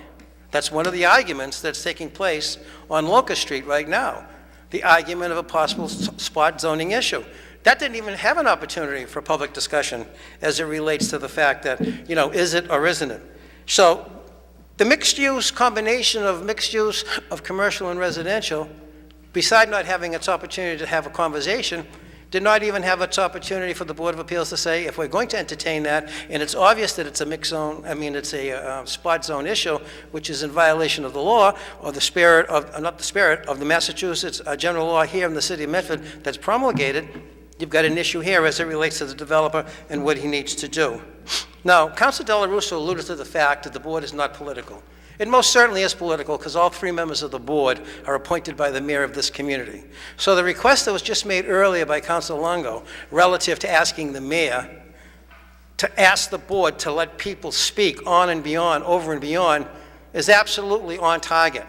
That's one of the arguments that's taking place on Locust Street right now, the argument of a possible spot zoning issue. That didn't even have an opportunity for public discussion as it relates to the fact that, is it or isn't it? So the mixed-use combination of mixed use of commercial and residential, beside not having its opportunity to have a conversation, did not even have its opportunity for the Board of Appeals to say, if we're going to entertain that, and it's obvious that it's a mixed zone, it's a spot zone issue, which is in violation of the law, or the spirit of, not the spirit, of the Massachusetts general law here in the city of Medford that's promulgated, you've got an issue here as it relates to the developer and what he needs to do. Now, Councilor Della Russo alluded to the fact that the board is not political. It most certainly is political because all 3 members of the board are appointed by the mayor of this community. So the request that was just made earlier by Councilor Longo relative to asking the mayor to ask the board to let people speak on and beyond, over and beyond, is absolutely on target.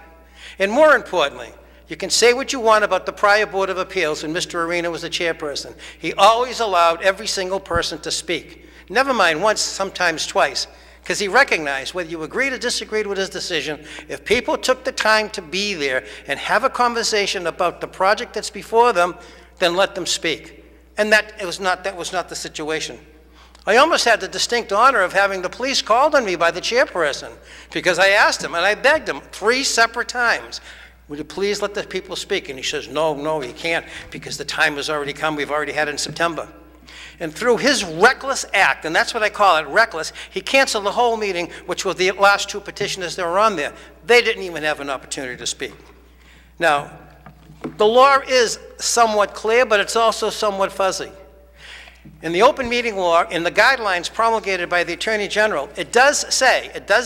And more importantly, you can say what you want about the prior Board of Appeals when Mr. Arena was the chairperson. He always allowed every single person to speak. Never mind once, sometimes twice. Because he recognized whether you agreed or disagreed with his decision, if people took the time to be there and have a conversation about the project that's before them, then let them speak. And that was not the situation. I almost had the distinct honor of having the police called on me by the chairperson because I asked him and I begged him 3 separate times, would you please let the people speak? And he says, no, you can't because the time has already come. We've already had it in September. And through his reckless act, and that's what I call it, reckless, he canceled the whole meeting, which were the last 2 petitioners that were on there. They didn't even have an opportunity to speak. Now, the law is somewhat clear, but it's also somewhat fuzzy. In the open meeting law, in the guidelines promulgated by the Attorney General, it does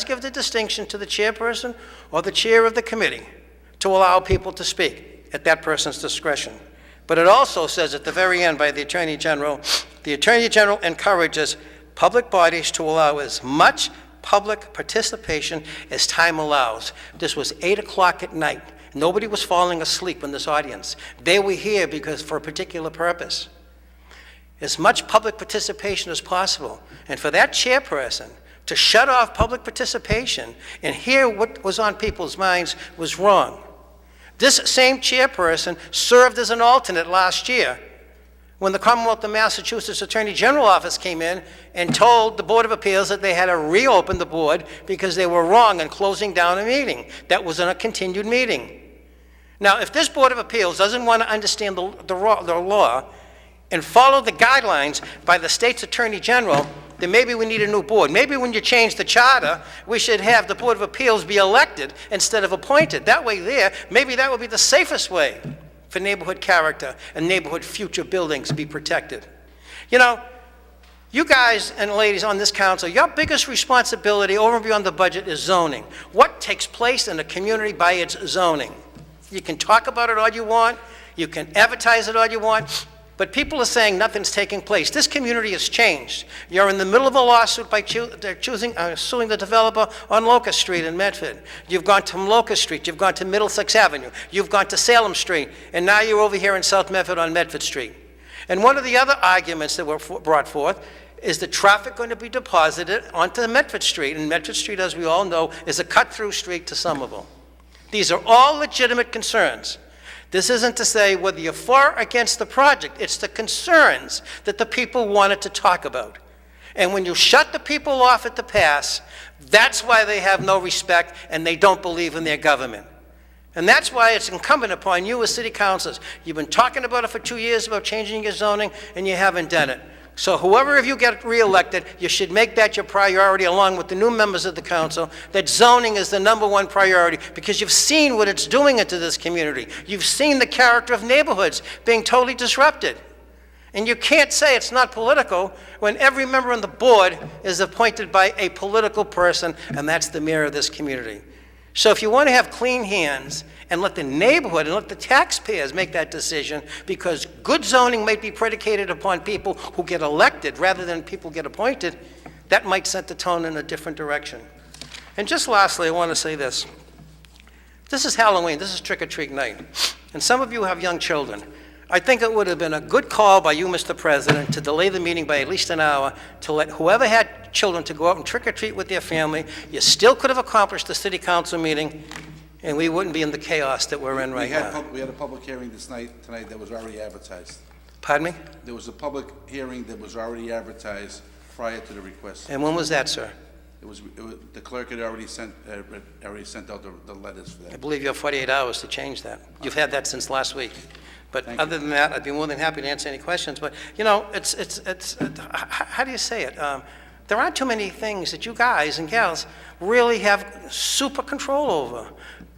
give the distinction to the chairperson or the chair of the committee to allow people to speak at that person's discretion. But it also says at the very end by the Attorney General encourages public bodies to allow as much public participation as time allows. This was 8 o'clock at night, Nobody was falling asleep in this audience. They were here because for a particular purpose. As much public participation as possible. And for that chairperson to shut off public participation and hear what was on people's minds was wrong. This same chairperson served as an alternate last year when the Commonwealth of Massachusetts Attorney General Office came in and told the Board of Appeals that they had to reopen the board because they were wrong in closing down a meeting that was in a continued meeting. Now, if this Board of Appeals doesn't want to understand the law and follow the guidelines by the state's Attorney General, then maybe we need a new board. Maybe when you change the charter, we should have the Board of Appeals be elected instead of appointed. That way maybe that would be the safest way for neighborhood character and neighborhood future buildings to be protected. You know, you guys and ladies on this council, your biggest responsibility over and beyond the budget is zoning. What takes place in a community by its zoning? You can talk about it all you want, you can advertise it all you want, but people are saying nothing's taking place. This community has changed. You're in the middle of a lawsuit by suing the developer on Locust Street in Medford. You've gone to Locust Street, you've gone to Middlesex Avenue, you've gone to Salem Street, and now you're over here in South Medford on Medford Street. And one of the other arguments that were brought forth is the traffic going to be deposited onto Medford Street. And Medford Street, as we all know, is a cut-through street to Somerville. These are all legitimate concerns. This isn't to say whether you're for or against the project. It's the concerns that the people wanted to talk about. And when you shut the people off at the pass, that's why they have no respect and they don't believe in their government. And that's why it's incumbent upon you as city councilors. You've been talking about it for 2 years about changing your zoning, and you haven't done it. So whoever of you get reelected, you should make that your priority along with the new members of the council, that zoning is the #1 priority because you've seen what it's doing into this community. You've seen the character of neighborhoods being totally disrupted. And you can't say it's not political when every member on the board is appointed by a political person, and that's the mayor of this community. So if you want to have clean hands and let the neighborhood and let the taxpayers make that decision, because good zoning might be predicated upon people who get elected rather than people get appointed, that might set the tone in a different direction. And just lastly, I want to say this. This is Halloween. This is trick-or-treat night. And some of you have young children. I think it would have been a good call by you, Mr. President, to delay the meeting by at least an hour to let whoever had children to go out and trick-or-treat with their family. You still could have accomplished the city council meeting, and we wouldn't be in the chaos that we're in right now. We had a public hearing tonight that was already advertised. Pardon me? There was a public hearing that was already advertised prior to the request. And when was that, sir? The clerk had already sent out the letters for that. I believe you have 48 hours to change that. You've had that since last week. But other than that, I'd be more than happy to answer any questions. But, you know, how do you say it? There aren't too many things that you guys and gals really have super control over.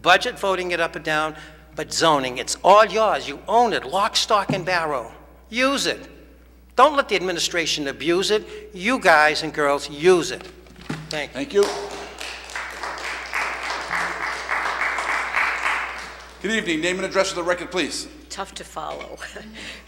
Budget, voting it up or down, but zoning, it's all yours. You own it, lock, stock, and barrel. Use it. Don't let the administration abuse it. You guys and girls, use it. Thank you. Thank you. Good evening. Name and address for the record, please. Tough to follow.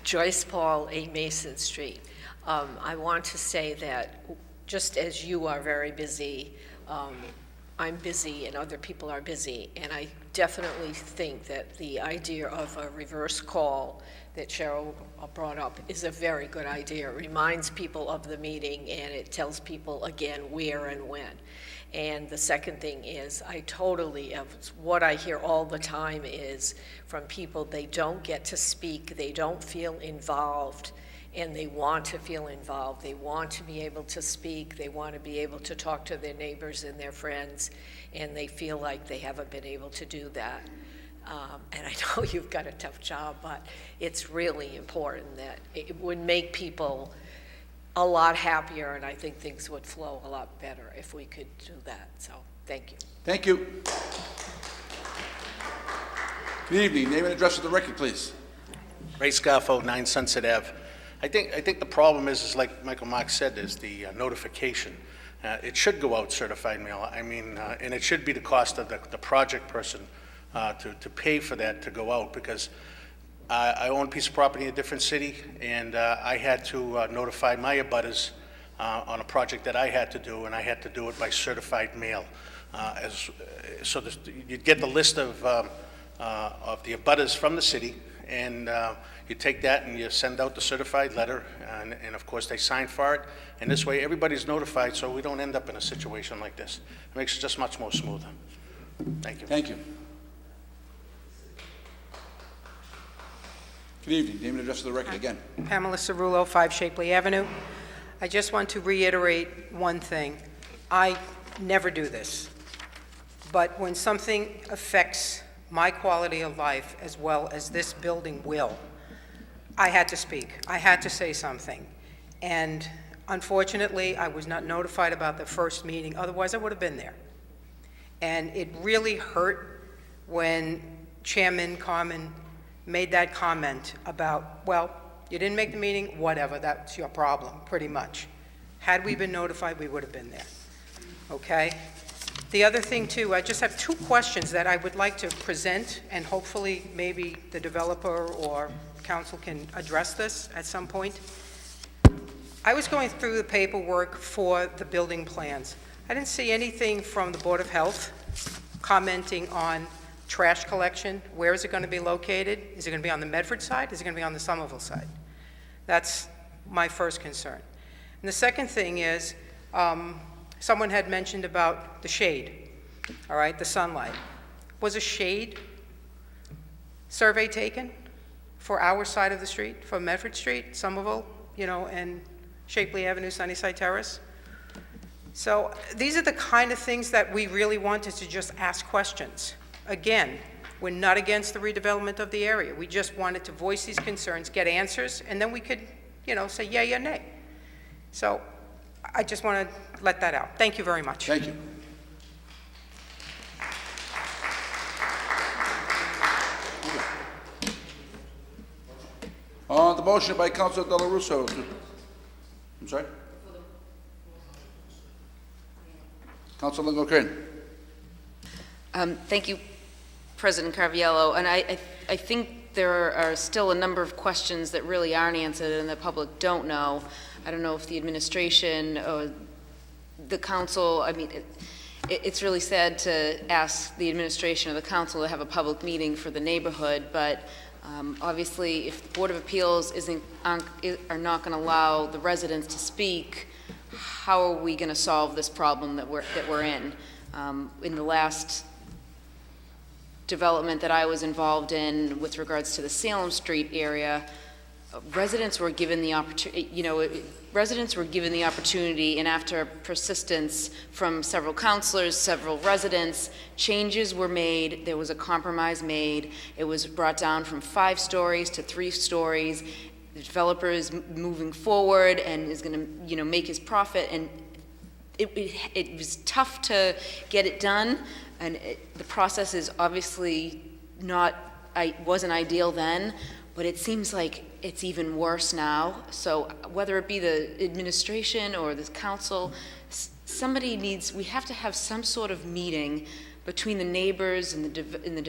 Joyce Paul, 8 Mason Street. I want to say that just as you are very busy, I'm busy and other people are busy, and I definitely think that the idea of a reverse call that Cheryl brought up is a very good idea. It reminds people of the meeting, and it tells people again where and when. And the second thing is, what I hear all the time is from people, they don't get to speak, they don't feel involved, and they want to feel involved. They want to be able to speak, they want to be able to talk to their neighbors and their friends, and they feel like they haven't been able to do that. And I know you've got a tough job, but it's really important that it would make people a lot happier, and I think things would flow a lot better if we could do that. So, thank you. Thank you. Good evening. Name and address for the record, please. Ray Scarfo, 9 Sunset Ave. I think the problem is like Michael Marks said, is the notification. It should go out certified mail. I mean, and it should be the cost of the project person to pay for that to go out, because I own a piece of property in a different city, and I had to notify my abutters on a project that I had to do, and I had to do it by certified mail. So you'd get the list of of the abutters from the city, and you take that and you send out the certified letter, and of course, they sign for it, and this way, everybody's notified, so we don't end up in a situation like this. It makes it just much more smoother. Thank you. Thank you. Good evening. Name and address for the record again. Pamela Cerullo, 5 Shapley Avenue. I just want to reiterate one thing. I never do this, but when something affects my quality of life as well as this building will, I had to speak. I had to say something. And unfortunately, I was not notified about the first meeting, otherwise I would have been there. And it really hurt when Chairman Carmen made that comment about, well, you didn't make the meeting, whatever, that's your problem, pretty much. Had we been notified, we would have been there, okay? The other thing, too, I just have 2 questions that I would like to present, and hopefully maybe the developer or council can address this at some point. I was going through the paperwork for the building plans. I didn't see anything from the Board of Health commenting on trash collection. Where is it going to be located? Is it going to be on the Medford side? Is it going to be on the Somerville side? That's my first concern. And the second thing is, someone had mentioned about the shade, all right, the sunlight. Was a shade survey taken for our side of the street, for Medford Street, Somerville, and Shapley Avenue, Sunnyside Terrace? So these are the kind of things that we really wanted to just ask questions. Again, we're not against the redevelopment of the area. We just wanted to voice these concerns, get answers, and then we could, say yay or nay. So I just want to let that out. Thank you very much. Thank you. On the motion by Councilor Dela Russo. I'm sorry? Councilor Longo Kern. Thank you, President Carviello. And I think there are still a number of questions that really aren't answered and the public don't know. I don't know if the administration or the council, it's really sad to ask the administration or the council to have a public meeting for the neighborhood, but obviously if the Board of Appeals are not going to allow the residents to speak, how are we going to solve this problem that we're in? In the last development that I was involved in with regards to the Salem Street area, residents were given the opportunity, and after persistence from several councilors, several residents, changes were made. There was a compromise made. It was brought down from 5 stories to 3 stories. The developer is moving forward and is going to, make his profit. And it was tough to get it done, and the process is obviously wasn't ideal then, but it seems like it's even worse now. So whether it be the administration or the council, we have to have some sort of meeting between the neighbors and the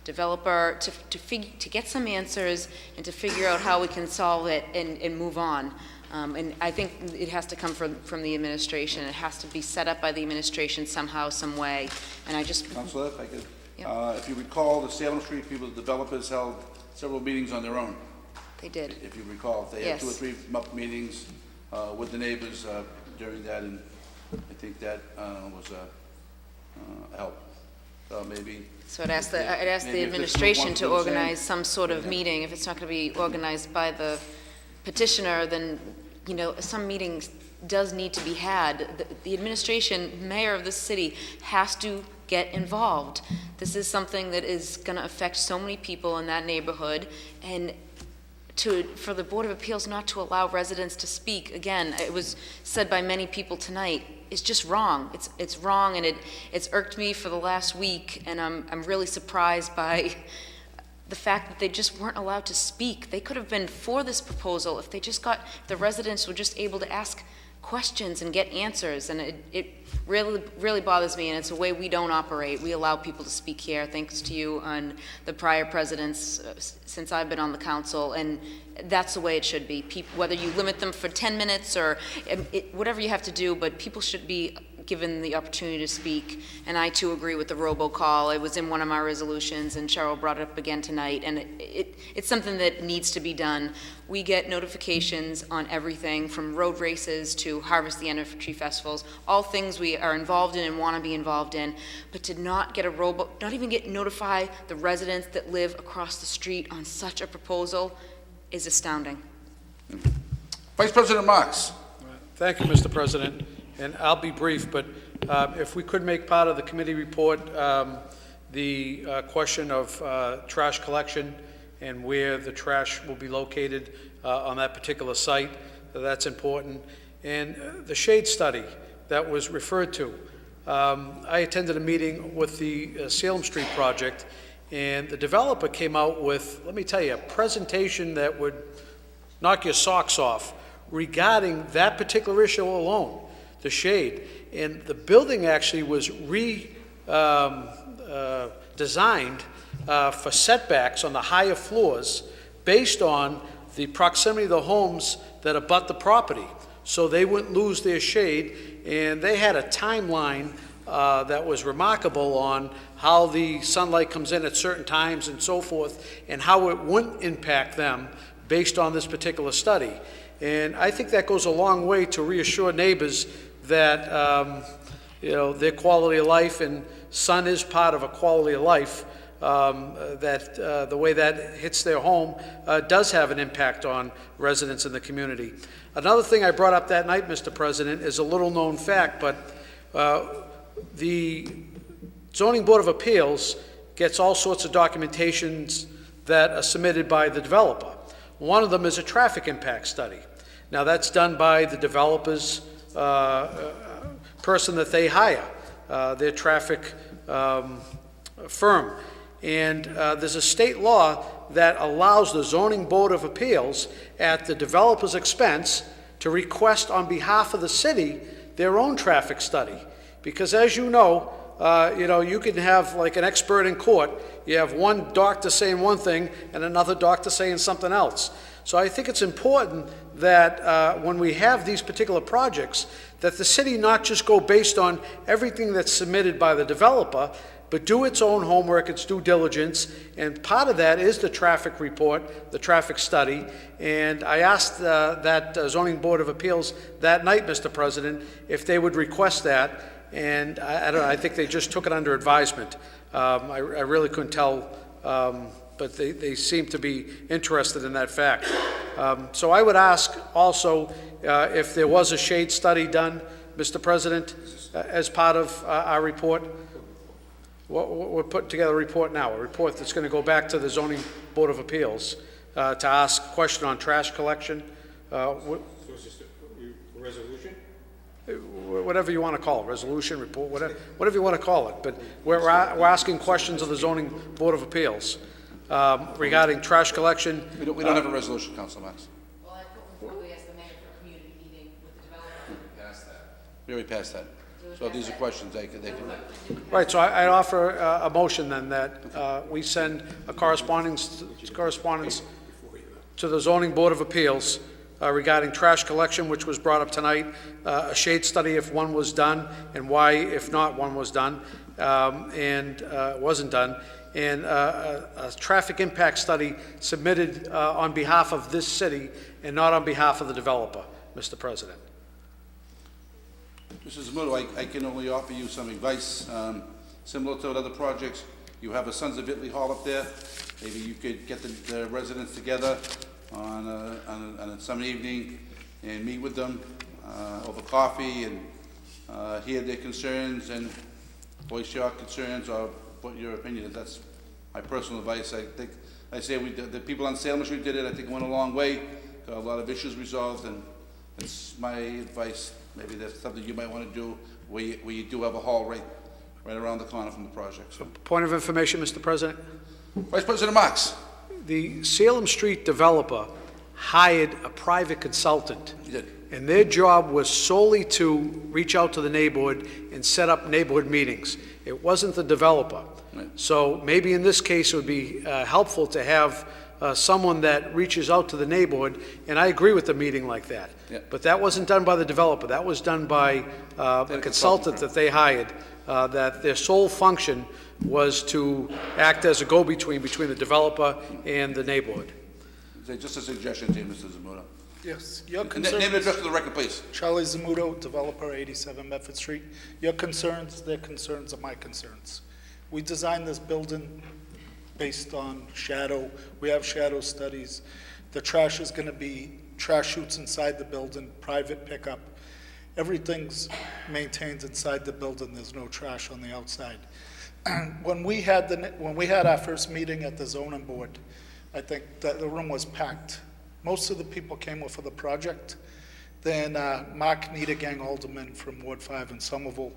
developer to get some answers and to figure out how we can solve it and move on. And I think it has to come from the administration. It has to be set up by the administration somehow, some way. And I just... Councilor, if I could, if you recall, the Salem Street people, the developers held several meetings on their own. They did. If you recall, they had Yes. 2 or 3 meetings with the neighbors during that, and I think that was a help. Maybe... So I'd ask the maybe if this administration one to was organize saying- some sort of meeting. If it's not going to be organized by the petitioner, then, some meetings does need to be had. The administration, mayor of the city, has to get involved. This is something that is going to affect so many people in that neighborhood, and for the Board of Appeals not to allow residents to speak, again, it was said by many people tonight, is just wrong. It's wrong, and it's irked me for the last week, and I'm really surprised by the fact that they just weren't allowed to speak. They could have been for this proposal if the residents were just able to ask questions and get answers, and it really, really bothers me, and it's a way we don't operate. We allow people to speak here, thanks to you and the prior presidents since I've been on the council, and that's the way it should be. Whether you limit them for 10 minutes or whatever you have to do, but people should be given the opportunity to speak, and I too agree with the robocall. It was in one of my resolutions, and Cheryl brought it up again tonight, and it's something that needs to be done. We get notifications on everything from road races to Harvest the End of Tree Festivals, all things we are involved in and want to be involved in, but to not get not even get notify the residents that live across the street on such a proposal is astounding. Vice President Marks. Thank you, Mr. President, and I'll be brief, but if we could make part of the committee report the question of trash collection and where the trash will be located on that particular site, that's important. And the shade study that was referred to. I attended a meeting with the Salem Street project, and the developer came out with, let me tell you, a presentation that would knock your socks off regarding that particular issue alone, the shade. And the building actually was designed for setbacks on the higher floors based on the proximity of the homes that abut the property, so they wouldn't lose their shade. And they had a timeline that was remarkable on how the sunlight comes in at certain times and so forth, and how it wouldn't impact them based on this particular study. And I think that goes a long way to reassure neighbors that their quality of life, and sun is part of a quality of life, that the way that hits their home does have an impact on residents in the community. Another thing I brought up that night, Mr. President, is a little-known fact, but the Zoning Board of Appeals gets all sorts of documentations that are submitted by the developer. One of them is a traffic impact study. Now, that's done by the developer's person that they hire, their traffic firm. And there's a state law that allows the Zoning Board of Appeals, at the developer's expense, to request on behalf of the city their own traffic study. Because as you know, you can have like an expert in court. You have one doctor saying one thing and another doctor saying something else. So I think it's important that when we have these particular projects, that the city not just go based on everything that's submitted by the developer, but do its own homework, its due diligence, and part of that is the traffic report, the traffic study. And I asked that Zoning Board of Appeals that night, Mr. President, if they would request that, and I don't know, I think they just took it under advisement. I really couldn't tell, but they seem to be interested in that fact. So I would ask also if there was a shade study done, Mr. President, as part of our report. We're putting together a report now, a report that's going to go back to the Zoning Board of Appeals to ask a question on trash collection. So is this a resolution? Whatever you want to call it, resolution, report, whatever you want to call it. But we're asking questions of the Zoning Board of Appeals regarding trash collection. We don't have a resolution, Councilor Marks. Well, I put one forward as the mayor for a community meeting with the developer. We already passed that. So if these are questions, they can. Right, so I'd offer a motion then that we send a correspondence to the Zoning Board of Appeals regarding trash collection, which was brought up tonight, a shade study if one was done, and why, if not, one was done, and wasn't done, and a traffic impact study submitted on behalf of this city and not on behalf of the developer, Mr. President. Mr. Zamuto, I can only offer you some advice, similar to other projects. You have a Sons of Italy Hall up there. Maybe you could get the residents together on some evening and meet with them over coffee and hear their concerns and voice your concerns or what your opinion is. That's my personal advice. I think, the people on Salem Street did it. I think it went a long way, got a lot of issues resolved, and it's my advice. Maybe that's something you might want to do where you do have a hall right around the corner from the project. So. Point of information, Mr. President. Vice President Marks. The Salem Street developer hired a private consultant. He did. And their job was solely to reach out to the neighborhood and set up neighborhood meetings. It wasn't the developer. Right. So maybe in this case it would be helpful to have someone that reaches out to the neighborhood, and I agree with the meeting like that. Yeah. But that wasn't done by the developer, that was done by a consultant that they hired, that their sole function was to act as a go-between between the developer and the neighborhood. Just a suggestion to you, Mr. Zamuda. Yes, your Name concerns... and address for the record, please. Charlie Zamudo, developer, 87 Medford Street. Your concerns, their concerns are my concerns. We designed this building based on shadow. We have shadow studies. The trash is going to be trash chutes inside the building, private pickup. Everything's maintained inside the building. There's no trash on the outside. When we had our first meeting at the zoning board, I think that the room was packed. Most of the people came for the project. Then Mark Niedergang, alderman from Ward 5 in Somerville.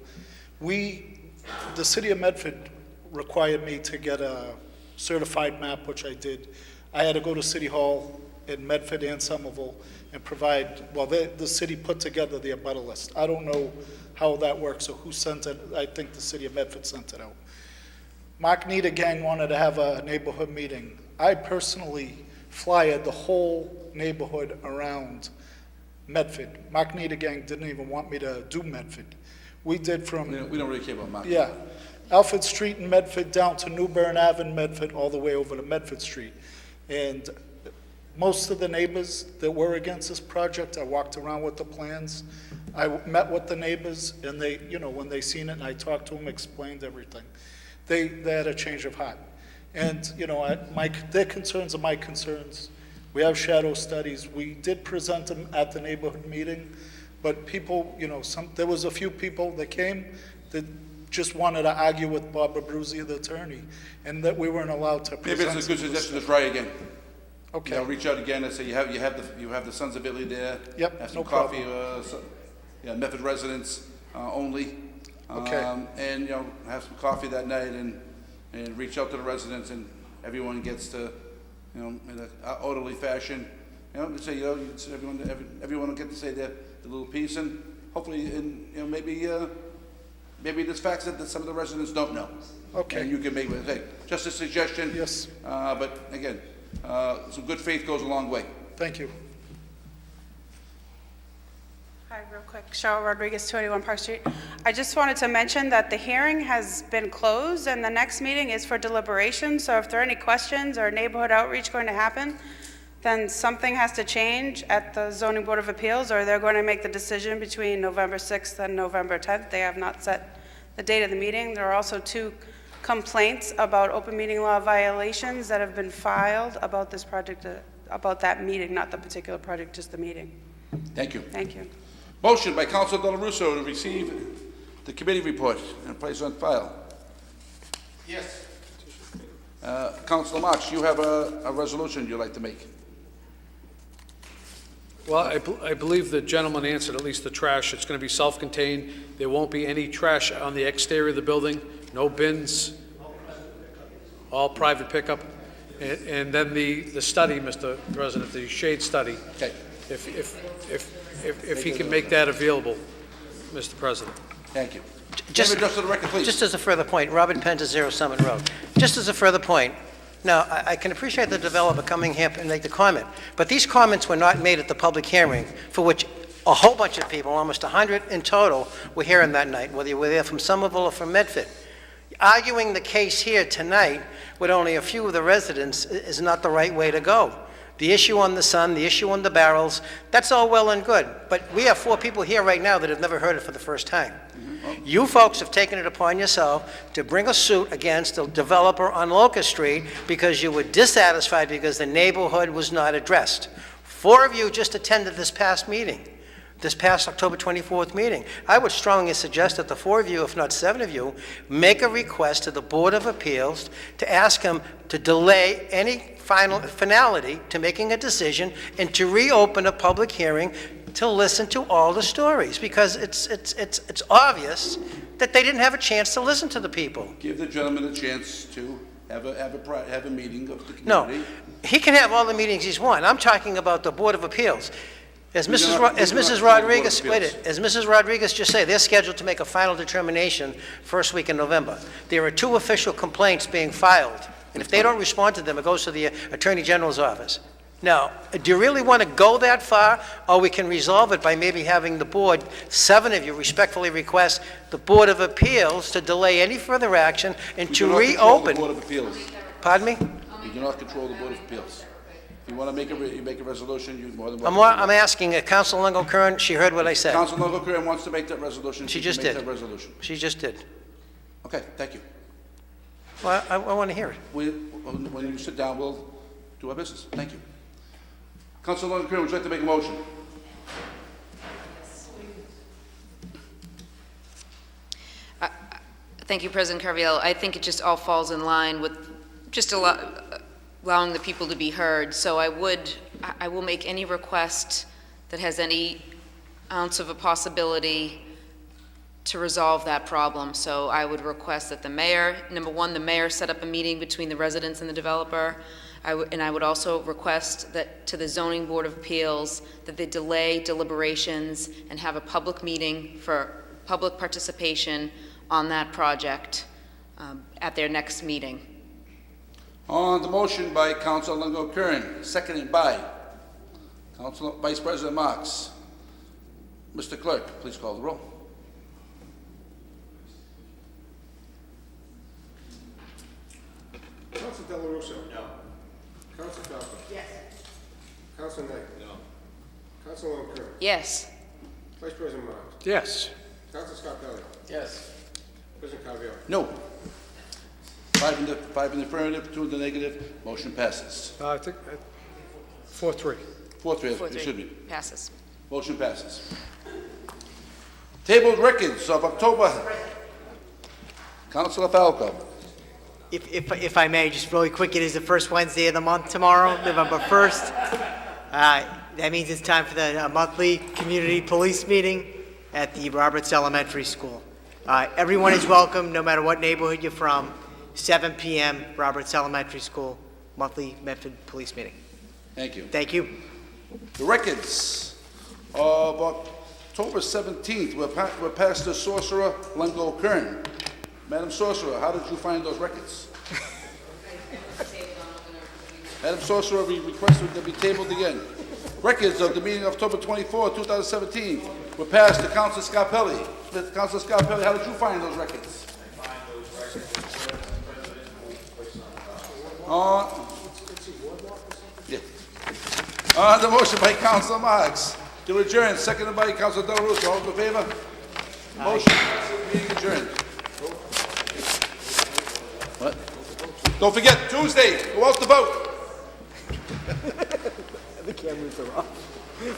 The city of Medford required me to get a certified map, which I did. I had to go to City Hall in Medford and Somerville and provide, well, the city put together the abutter list. I don't know how that works or who sent it. I think the city of Medford sent it out. Mark Niedergang wanted to have a neighborhood meeting. I personally flyered the whole neighborhood around Medford. Mark Niedergang didn't even want me to do Medford. We did from... We don't really care about Mark. Yeah. Alfred Street in Medford down to New Bern Ave in Medford, all the way over to Medford Street. And most of the neighbors that were against this project, I walked around with the plans. I met with the neighbors, and they, when they seen it, and I talked to them, explained everything. They had a change of heart. And, their concerns are my concerns. We have shadow studies. We did present them at the neighborhood meeting, but people, there was a few people that came that just wanted to argue with Barbara Bruzzi, the attorney, and that we weren't allowed to present. Maybe it's a good suggestion to try again. Okay. Reach out again and say you have the Sons of Italy there. Yep, Have some no coffee. problem. Medford residents only. Okay. And have some coffee that night and reach out to the residents, and everyone gets to in an orderly fashion. Say everyone will get to say their little piece, and hopefully, maybe there's facts that some of the residents don't know. Okay. And you can make just a suggestion. Yes. But again, some good faith goes a long way. Thank you. Hi, real quick. Cheryl Rodriguez, 281 Park Street. I just wanted to mention that the hearing has been closed and the next meeting is for deliberation. So if there are any questions or neighborhood outreach going to happen, then something has to change at the Zoning Board of Appeals, or they're going to make the decision between November 6th and November 10th. They have not set the date of the meeting. There are also 2 complaints about open meeting law violations that have been filed about this project, about that meeting, not the particular project, just the meeting. Thank you. Thank you. Motion by Councilor Del Russo to receive the committee report and place on file. Yes. Councilor Marks, you have a resolution you'd like to make. Well, I believe the gentleman answered at least the trash. It's going to be self-contained. There won't be any trash on the exterior of the building, no bins, all private pickup. And then the study, Mr. President, the shade study. Okay. If he can make that available, Mr. President. Thank you. Just to the record, please. Just as a further point, Robert Penta, 0 Summit Road. Just as a further point, now, I can appreciate the developer coming here and make the comment, but these comments were not made at the public hearing, for which a whole bunch of people, almost 100 in total, were here on that night, whether you were there from Somerville or from Medford. Arguing the case here tonight with only a few of the residents is not the right way to go. The issue on the sun, the issue on the barrels, that's all well and good, but we have 4 people here right now that have never heard it for the first time. You folks have taken it upon yourself to bring a suit against the developer on Locust Street because you were dissatisfied because the neighborhood was not addressed. 4 of you just attended this past meeting, this past October 24th meeting. I would strongly suggest that the 4 of you, if not 7 of you, make a request to the Board of Appeals to ask them to delay any finality to making a decision and to reopen a public hearing to listen to all the stories, because it's obvious that they didn't have a chance to listen to the people. Give the gentleman a chance to have a meeting of the community. No, he can have all the meetings he's won. I'm talking about the Board of Appeals. As Mrs. Rodriguez just said, they're scheduled to make a final determination first week in November. There are 2 official complaints being filed And if they don't respond to them, it goes to the Attorney General's office. Now, do you really want to go that far, or we can resolve it by maybe having the board, 7 of you respectfully request the Board of Appeals to delay any further action and We to do not control the reopen? Board of Appeals. Pardon me? We do not control the Board of Appeals. If you want to make a resolution, you're more than welcome. I'm asking Council Longo Kern, she heard what I said. Council Longo Kern wants to make that resolution. She can just make did. that resolution. She just did. Okay, thank you. Well, I want to hear it. When you sit down, we'll do our business. Thank you. Council Longo Kern, would you like to make a motion? Thank you, President Carviallo. I think it just all falls in line with just allowing the people to be heard. So I will make any request that has any ounce of a possibility to resolve that problem. So I would request that the mayor, number one, the mayor set up a meeting between the residents and the developer. And I would also request that to the Zoning Board of Appeals that they delay deliberations and have a public meeting for public participation on that project at their next meeting. On the motion by Council Longo Kern, seconded by Council Vice President Marks. Mr. Clerk, please call the roll. Council Del Russo. No. Council Falco. Yes. Council Knight. No. Council Longo Kern. Yes. Vice President Marks. Yes. Council Scarpelli. Yes. President Carviallo. No. 5 in the affirmative, 2 in the negative, motion passes. I think 4-3. 4-3, it should be. Passes. Motion passes. Tabled records of October. Councilor Falco. If I may, just really quick, it is the first Wednesday of the month tomorrow, November 1st. That means it's time for the monthly community police meeting at the Roberts Elementary School. Everyone is welcome, no matter what neighborhood you're from. 7 p.m., Roberts Elementary School, monthly Medford Police meeting. Thank you. Thank you. The records of October 17th were passed to Sorcerer Longo Kern. Madam Sorcerer, how did you find those records? Madam Sorcerer, we requested that be tabled again. Records of the meeting of October 24, 2017 were passed to Councilor Scarpelli. Councilor Scarpelli, how did you find those records? On the motion by Councilor Marks to adjourn, seconded by Councilor Del Russo. All in favor? Motion passes, meeting adjourned. What? Don't forget, Tuesday, go out to vote. The cameras are off.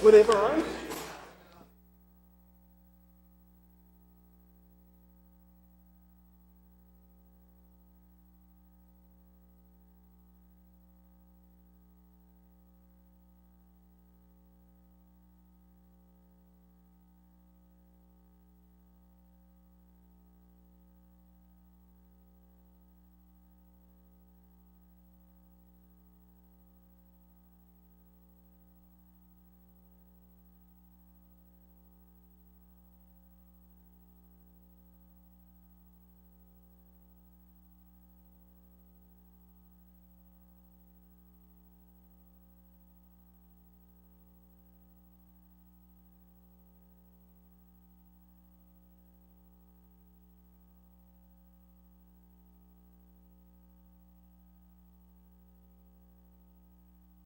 Were they ever on?